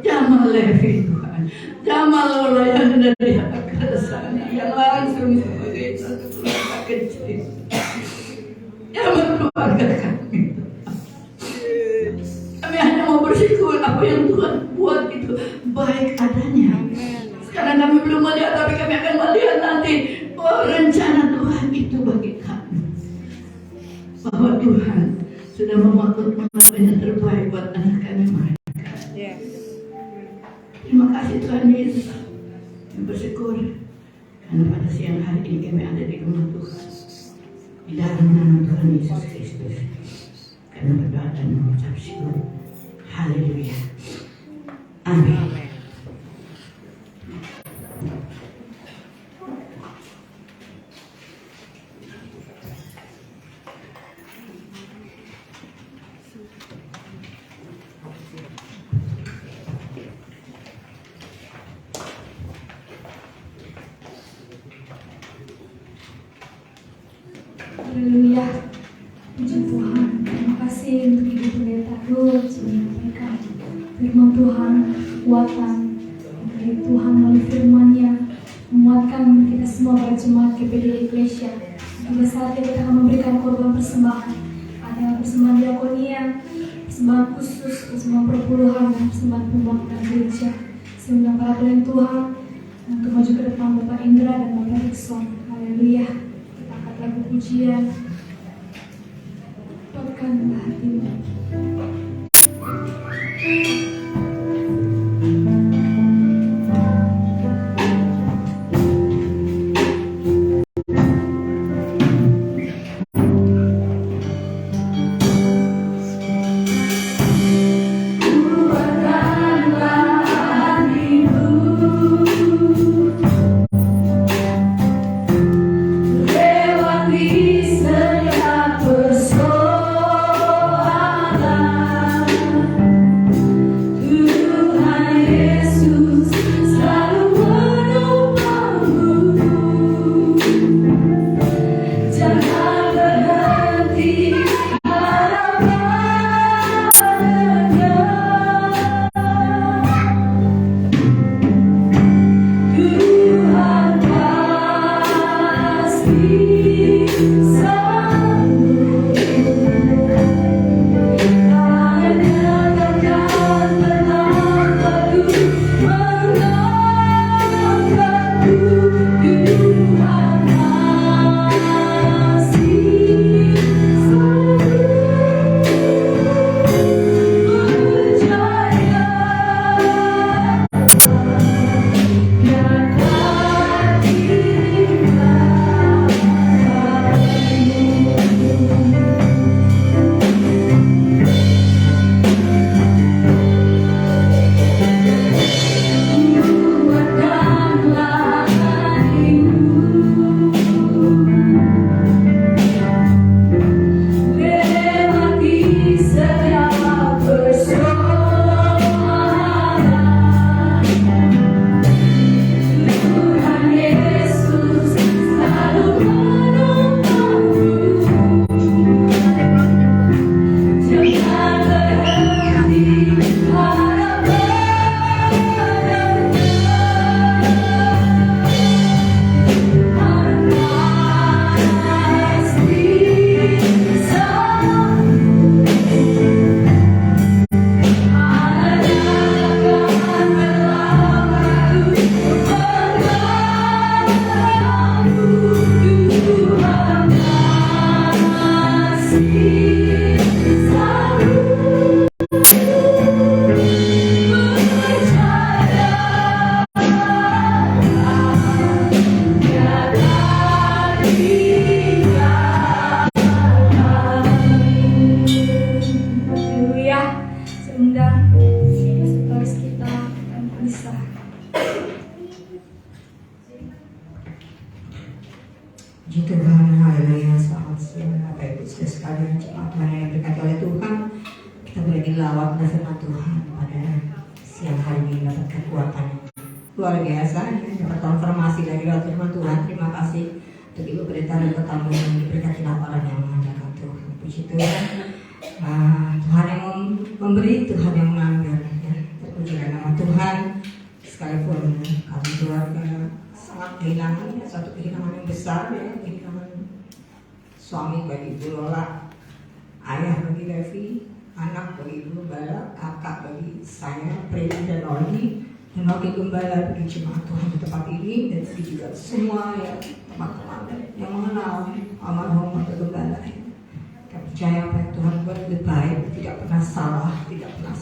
Jamal Levi Tuhan. Jamal Lola yang ada di atas sana. Yang langsung sebagai satu keluarga kecil. Yang berkeluarga kami. Kami hanya mau bersyukur apa yang Tuhan buat itu baik adanya. Sekarang kami belum melihat, tapi kami akan melihat nanti rencana Tuhan itu bagi kami. Bahwa Tuhan sudah melakukan yang terbaik buat anak kami mereka. Terima kasih Tuhan Yesus. Kami bersyukur karena pada siang hari ini kami ada di rumah Tuhan. Di dalam nama Tuhan Yesus Kristus. Karena berdoa dan mengucap syukur. Haleluya. Amin. Haleluya. Puji Tuhan. Terima kasih untuk Ibu Pendeta Ruth sudah menyampaikan firman Tuhan, kekuatan dari Tuhan melalui firman-Nya menguatkan kita semua para jemaat GPD Iglesia. Hingga saatnya kita akan memberikan korban persembahan. Ada persembahan diakonia, persembahan khusus, persembahan perpuluhan, dan persembahan pembangunan gereja. Sehingga para pelayan Tuhan untuk maju ke depan Bapak Indra dan Bapak Rikson. Haleluya. Kita angkat lagu pujian. Kuatkanlah hatimu. Puji Tuhan, haleluya, selamat siang Bapak Ibu Saudara sekalian, jemaat Tuhan yang diberkati oleh Tuhan. Kita boleh dilawat dan firman Tuhan pada siang hari ini, dapat kekuatan luar biasa, dapat konfirmasi dari firman Tuhan. Terima kasih untuk Ibu Pendeta dan tamu yang diberkati laporan yang mengandalkan Tuhan. Puji Tuhan, Tuhan yang memberi, Tuhan yang mengambil. Terpujilah nama Tuhan. Sekalipun kami keluarga sangat kehilangan satu kehilangan yang besar, kehilangan suami bagi Ibu Lola, ayah bagi Levi, anak bagi Ibu Gembala, kakak bagi saya, Predi dan Oli, dan wakil gembala bagi jemaat Tuhan di tempat ini, dan juga semua ya teman-teman yang mengenal almarhum wakil gembala. Kita percaya apa yang Tuhan buat lebih baik, tidak pernah salah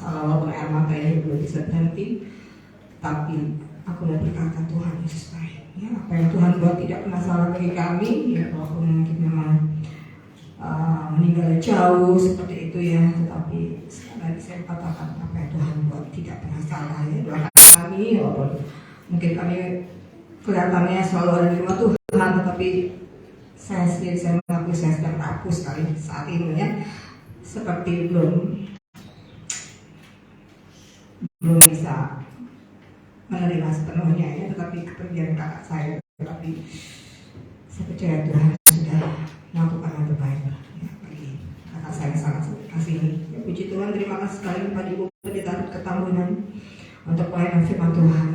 walaupun air matanya belum bisa berhenti. Tapi aku mau berkata Tuhan Yesus baik. Ya, apa yang Tuhan buat tidak pernah salah bagi kami. Ya, walaupun mungkin memang meninggal jauh seperti itu ya. Tetapi sekali lagi saya katakan apa yang Tuhan buat tidak pernah salah ya. Doakan kami, walaupun mungkin kami kelihatannya selalu ada di rumah Tuhan, tetapi saya sendiri saya mengakui saya sedang rapuh sekali saat ini ya. Seperti belum bisa menerima sepenuhnya ya, tetapi kepergian kakak saya, tetapi saya percaya Tuhan sudah melakukan yang Tuhan, terima kasih sekali kepada Ibu Pendeta Ketambunan untuk pelayanan firman Tuhan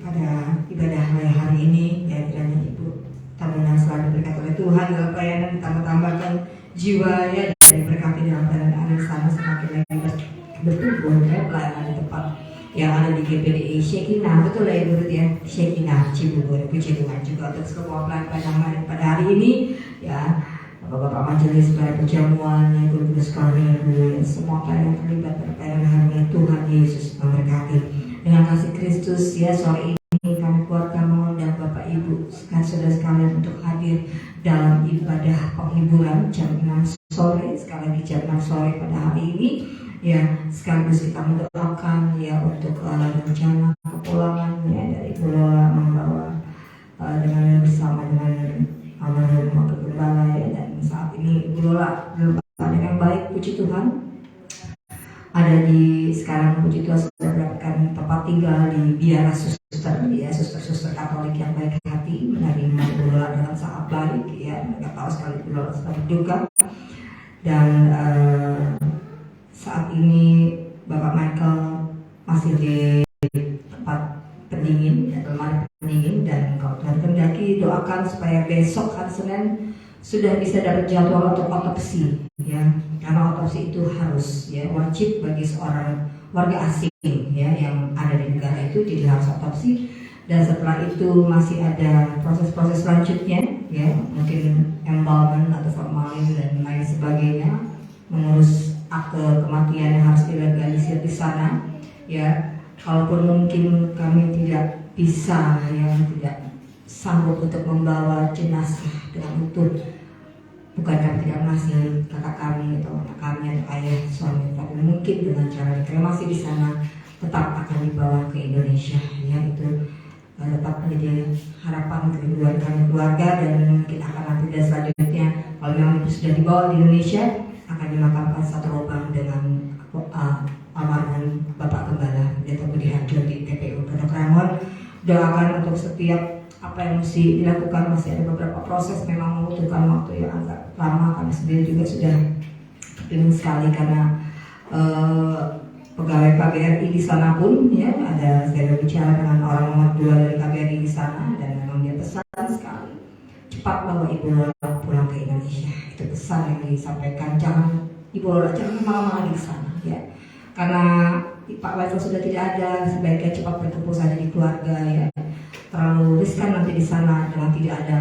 pada ibadah hari ini. Ya, kiranya Ibu Tambunan selalu diberkati oleh Tuhan dalam pelayanan, ditambah-tambahkan jiwa ya, dan diberkati dalam pelayanan di sana semakin lagi bertumbuh ya, pelayanan di tempat yang ada di GPDI Shekinah, betul ya Ibu ya, Shekinah Cibubur. Puji Tuhan juga untuk semua pelayanan pada hari ini ya, Bapak-bapak majelis, para perjamuan, yang guru-guru sekolah, semua pelayanan terlibat pada pelayanan hari ini. Tuhan Yesus memberkati dengan kasih Kristus ya. Sore ini kami keluarga mengundang Bapak Ibu dan saudara sekalian untuk hadir dalam ibadah penghiburan jam 6 sore, sekali lagi jam 6 sore pada hari ini ya. Sekaligus kita mendoakan ya untuk rencana kepulangan ya dari Ibu Lola, membawa dengan bersama dengan almarhum Gembala ya. Dan saat ini Ibu Lola dalam keadaan yang baik, puji Tuhan, ada di sekarang, puji Tuhan, sudah mendapatkan tempat tinggal di biara suster ya, suster-suster Katolik yang baik hati menerima Ibu Lola dengan sangat baik ya. Mereka tahu sekali Ibu Lola sedang berduka. Dan saat ini Bapak Michael masih di tempat pendingin ya, lemari pendingin, dan kalau Tuhan kehendaki doakan supaya besok hari Senin sudah bisa dapat jadwal untuk otopsi ya, karena otopsi itu harus ya, wajib bagi seorang warga asing ya yang ada di negara itu, jadi harus otopsi. Dan setelah itu masih ada proses-proses selanjutnya ya, mungkin embalming atau formalin dan lain sebagainya, mengurus akte kematian yang harus dilegalisir di sana ya. Kalaupun mungkin kami tidak bisa ya, tidak sanggup untuk membawa jenazah dengan utuh, bukan kami tidak masih kakak kami atau anak kami atau ayah suami, tapi mungkin dengan cara dikremasi di sana tetap akan dibawa ke Indonesia ya. Itu tetap menjadi harapan kedua kami keluarga, dan mungkin akan nanti dan selanjutnya kalau memang itu sudah dibawa di Indonesia akan dimakamkan satu lubang dengan almarhum Bapak Gembala Pendeta Budi Harjo di TPU Pondok Rangon. Doakan untuk setiap apa yang mesti dilakukan, masih ada beberapa proses, memang membutuhkan waktu yang agak lama. Kami sendiri juga sudah ingin sekali karena pegawai KBRI di sana pun ya, ada saya bicara dengan orang nomor 2 dari KBRI di sana, dan memang dia pesan sekali cepat bawa Ibu Lola pulang ke Indonesia. Itu pesan yang disampaikan, jangan Ibu Lola jangan malam-malam di sana ya, karena Pak Michael sudah tidak ada, sebaiknya cepat berkumpul saja di keluarga ya. Terlalu riskan nanti di sana dengan tidak ada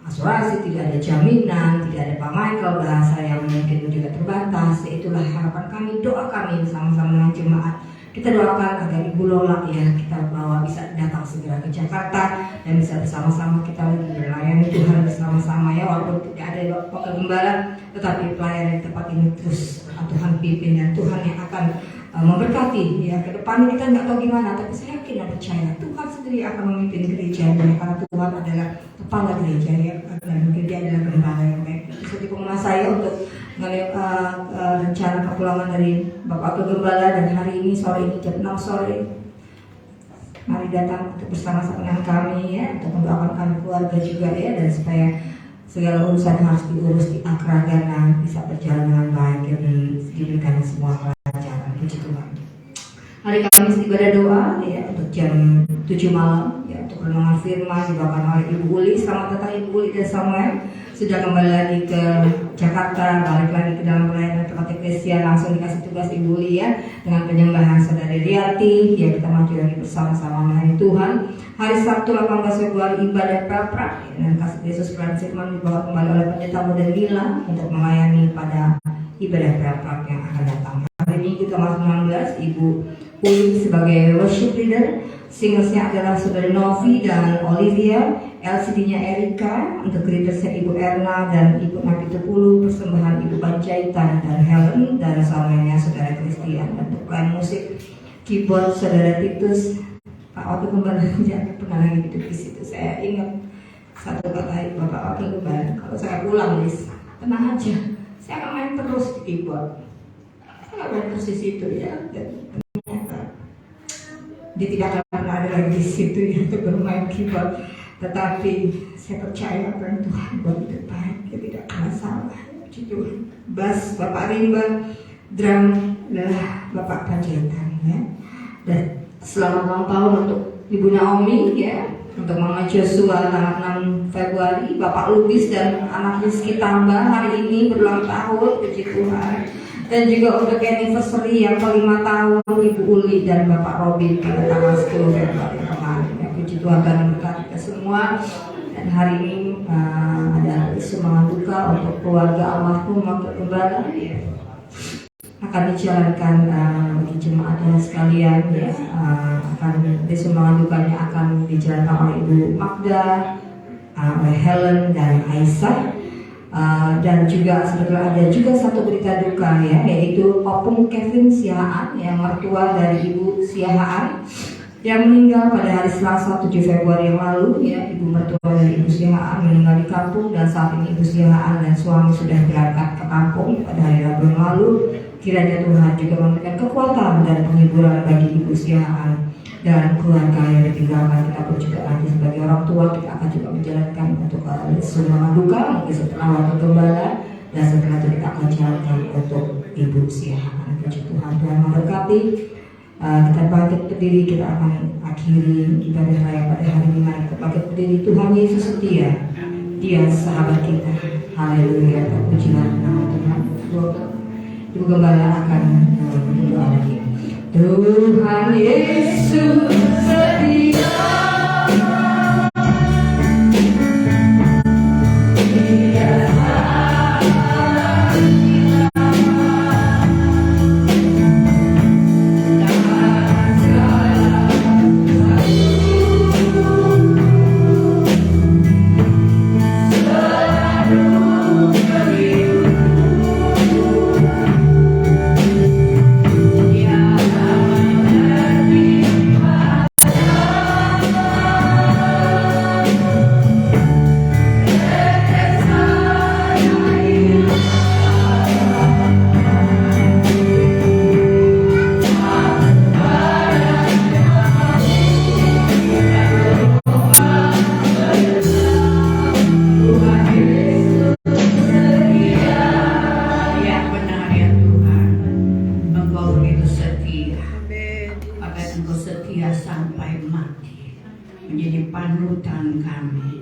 asuransi, tidak ada jaminan, tidak ada Pak Michael, bahasa yang mungkin juga terbatas. Itulah harapan kami, doa kami bersama-sama dengan jemaat. Kita doakan agar Ibu Lola ya, kita bawa bisa datang segera ke Jakarta dan bisa bersama-sama kita lagi melayani Tuhan bersama-sama ya. Walaupun tidak ada Bapak Gembala, tetapi pelayanan tempat ini terus Tuhan pimpin, dan Tuhan yang akan memberkati ya. Ke depan kita nggak tahu gimana, tapi saya yakin dan percaya Tuhan sendiri akan memimpin gereja, karena Tuhan adalah kepala gereja ya, dan gereja adalah gembala yang baik. Seperti pengumuman saya untuk rencana kepulangan dari Bapak Gembala, dan hari ini sore ini jam 6 sore mari datang untuk bersama-sama dengan kami ya, untuk mendoakan kami keluarga juga ya, dan supaya segala urusan harus diurus di akragana bisa berjalan dengan baik ya, diberikan semua kelancaran. Puji Tuhan. Hari Kamis ibadah doa ya untuk jam 7 malam ya, untuk renungan firman dibawakan oleh Ibu Uli. Selamat datang Ibu Uli dan Samuel, sudah kembali lagi ke Jakarta, balik lagi ke dalam pelayanan tempat eklesia. Langsung dikasih tugas Ibu Uli ya, dengan penyembahan Saudara Riati ya, kita maju lagi bersama-sama melayani Tuhan. Hari Sabtu 18 Februari ibadah Pelprak ya, dan kasih Yesus pelayanan firman dibawa kembali oleh Pendeta Muda Lila untuk melayani pada ibadah Pelprak yang akan datang. Hari Minggu tanggal 19 Ibu Uli sebagai worship leader, singersnya adalah Saudari Novi dan Olivia, LCD-nya Erika, untuk greetersnya Ibu Erna dan Ibu Napitupulu, persembahan Ibu Panjaitan dan Helen, dan suaminya Saudara Christian. Dan untuk pelayan musik keyboard Saudara Titus. Pak Wakil Gembala jangan pernah lagi hidup di situ. Saya ingat satu kata Bapak Wakil Gembala, kalau saya pulang Lis, tenang aja, saya akan main terus di keyboard. Saya akan main terus di situ ya. Dan dia tidak akan pernah ada lagi di situ ya, untuk bermain keyboard. Tetapi saya percaya apa Tuhan buat hidup baik, dia tidak pernah salah. Puji Tuhan. Bass Bapak Rimba Drum adalah Bapak Panjaitan ya. Dan selamat ulang tahun untuk Ibu Naomi ya, untuk Mama Joshua tanggal 6 Februari, Bapak Lubis dan anak Rizky Tambah hari ini berulang tahun, puji Tuhan. Dan juga untuk anniversary yang ke-5 tahun Ibu Uli dan Bapak Robin pada tanggal 10 Februari kemarin ya, puji Tuhan dan berkat kita semua. Dan hari ini ada semangat duka untuk keluarga almarhum Wakil Gembala ya, akan dijalankan bagi jemaat dan sekalian ya, akan semangat dukanya akan dijalankan oleh Ibu Magda, oleh Helen dan Aisyah. Dan juga sebetulnya ada juga satu berita duka ya, yaitu Opung Kevin Siahaan yang mertua dari Ibu Siahaan yang meninggal pada hari Selasa 7 Februari yang lalu ya. Ibu mertua dari Ibu Siahaan meninggal di kampung dan saat ini Ibu Siahaan dan suami sudah berangkat ke kampung pada hari Rabu yang lalu. Kiranya Tuhan juga memberikan kekuatan dan penghiburan bagi Ibu Siahaan dan keluarga yang ditinggalkan. Kita pun juga nanti sebagai orang tua kita akan juga menjalankan untuk semangat duka mungkin setelah waktu Gembala, dan setelah itu kita akan jalankan untuk Ibu Siahaan. Puji Tuhan, Tuhan memberkati. Kita bangkit berdiri, kita akan akhiri ibadah raya pada hari ini. Mari kita bangkit berdiri. Tuhan Yesus setia, Dia sahabat kita. Haleluya, terpujilah nama Tuhan. Ibu Gembala akan berdoa lagi. Tuhan Yesus setia. Menjadi panutan kami.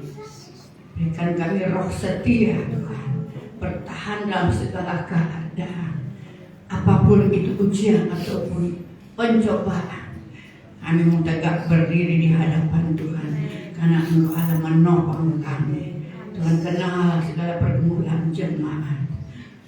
Berikan kami roh setia Tuhan, bertahan dalam segala keadaan, apapun itu ujian ataupun pencobaan. Kami mau tegak berdiri di hadapan Tuhan karena Engkau Allah menopang kami. Tuhan kenal segala pergumulan jemaat,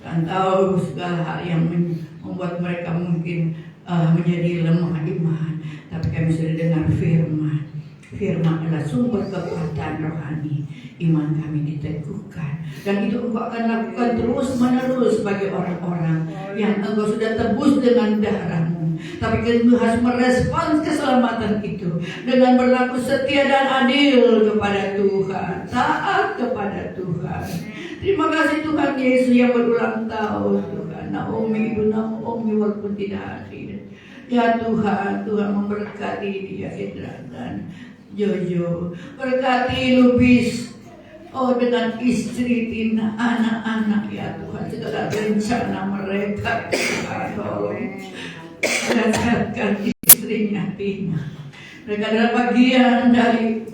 Tuhan tahu segala hal yang membuat mereka mungkin menjadi lemah iman, tapi kami sudah dengar firman. Firman adalah sumber kekuatan rohani. Iman kami diteguhkan, dan itu Engkau akan lakukan terus menerus bagi orang-orang yang Engkau sudah tebus dengan darah-Mu. Tapi kami harus merespons keselamatan itu dengan berlaku setia dan adil kepada Tuhan, taat kepada Tuhan. Terima kasih Tuhan Yesus yang berulang tahun Tuhan. Naomi, Ibu Naomi walaupun tidak hadir, ya Tuhan, Tuhan memberkati dia, Indra dan Jojo, berkati Lubis, oh dengan istri Tina, anak-anak ya Tuhan, segala rencana mereka Tuhan tolong berkatkan istrinya Tina. Mereka adalah bagian dari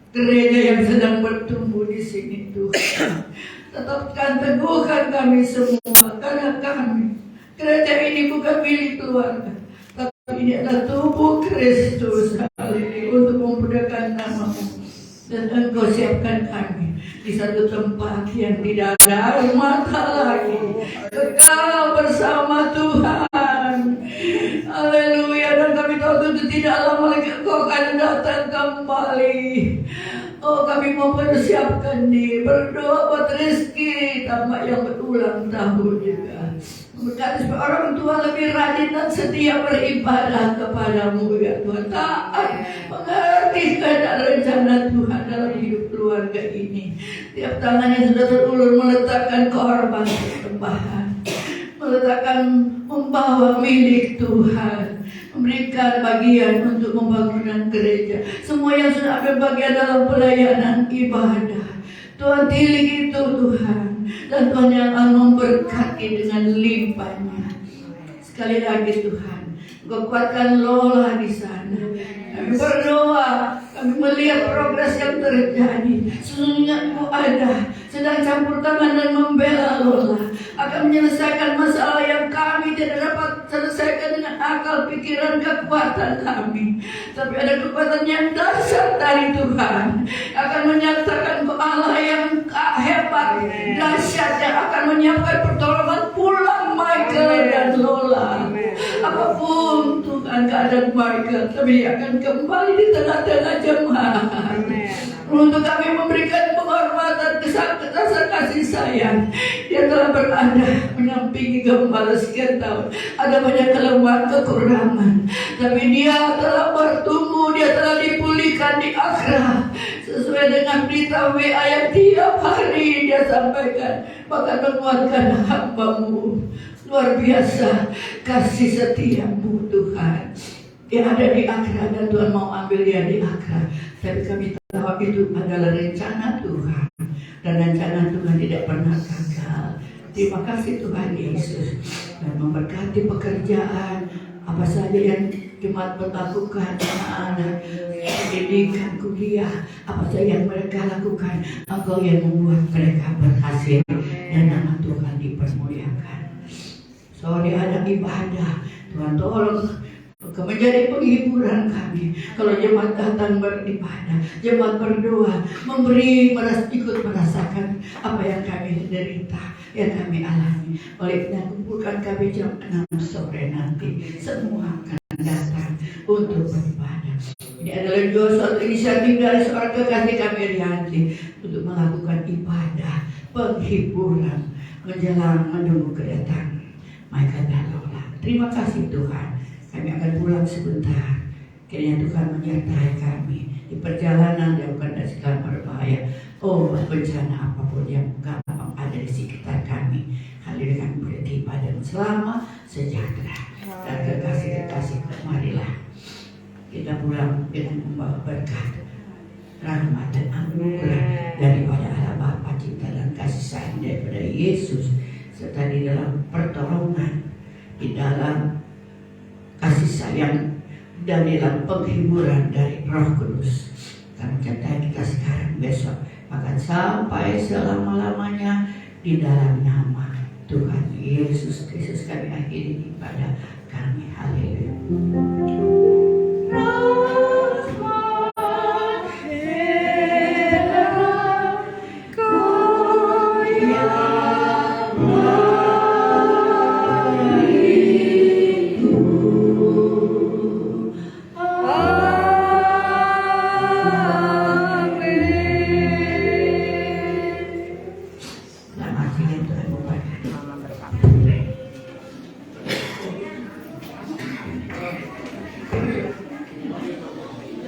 gereja yang sedang bertumbuh di sini Tuhan. Tetapkan teguhkan kami semua, karena kami gereja ini bukan milik keluarga, tapi ini adalah tubuh Kristus untuk memudahkan nama-Mu. Dan Engkau siapkan kami di satu tempat yang tidak ada air mata lagi, kekal bersama Tuhan. Haleluya. Dan kami tahu itu tidak lama lagi Engkau akan datang kembali. Oh, kami mau persiapkan diri, berdoa buat rezeki tambah yang berulang tahun juga. Berkati supaya orang tua lebih rajin dan setia beribadah kepadamu ya Tuhan. Taat mengerti keadaan rencana Tuhan dalam hidup keluarga ini. Tiap tangan yang sudah terulur meletakkan korban persembahan, meletakkan membawa milik Tuhan, memberikan bagian untuk pembangunan gereja. Semua yang sudah ambil bagian dalam pelayanan ibadah, Tuhan tilik itu Tuhan. Dan Tuhan yang akan memberkati dengan limpahnya. Sekali lagi Tuhan, Engkau kuatkan Lola di sana. Kami berdoa, kami melihat progres yang terjadi. Sesungguhnya Engkau ada, sedang campur tangan dan membela Lola, akan menyelesaikan masalah yang kami tidak dapat selesaikan dengan akal, pikiran, kekuatan kami. Tapi ada kekuatan yang dahsyat dari Tuhan, akan menyatakan Engkau Allah yang hebat, dahsyat, yang akan menyiapkan pertolongan pulang Michael dan Lola. Apapun Tuhan keadaan Michael, kami akan kembali di tengah-tengah jemaat. Untuk kami memberikan penghormatan, rasa kasih sayang. Dia telah berada menyampingi gembala sekian tahun. Ada banyak kelemahan, kekurangan, tapi dia telah bertumbuh, dia telah dipulihkan di akhirah. Sesuai dengan berita WA yang tiap hari dia sampaikan, bahkan menguatkan hamba-Mu. Luar biasa kasih setiamu Tuhan. Dia ada di akhirah dan Tuhan mau ambil dia di akhirah. Tapi kami tahu itu adalah rencana Tuhan, dan rencana Tuhan tidak pernah gagal. Terima kasih Tuhan Yesus. Dan memberkati pekerjaan apa saja yang jemaat melakukan, anak-anak, pendidikan, kuliah, apa saja yang mereka lakukan, Engkau yang membuat mereka berhasil dan nama Tuhan dipermuliakan. Sore ada ibadah, Tuhan tolong menjadi penghiburan kami. Kalau jemaat datang beribadah, jemaat berdoa, ikut merasakan apa yang kami derita, yang kami alami. Oleh karena kumpulkan kami jam 6 sore nanti, semua akan datang untuk beribadah. Ini adalah juga suatu inisiatif dari seorang kekasih kami Rianti untuk melakukan ibadah penghiburan menjelang menunggu kedatangan Michael dan Lola. Terima kasih Tuhan. Kami akan pulang sebentar. Kiranya Tuhan menyertai kami di perjalanan yang bukan dari segala berbahaya. Oh, bencana apapun yang gampang ada di sekitar kami. Hadir kami bertiba dan selamat sejahtera. Dan kekasih-kekasih, marilah kita pulang dengan membawa berkat, rahmat dan anugerah daripada Allah Bapa, cinta dan kasih sayang daripada Yesus, serta di dalam pertolongan, di dalam kasih sayang, dan di dalam penghiburan dari Roh Kudus. Kami cintai kita sekarang, besok, bahkan sampai selama-lamanya di dalam nama Tuhan Yesus Kristus. Kami akhiri ibadah kami. Haleluya. Selamat siang, Tuhan memberkati.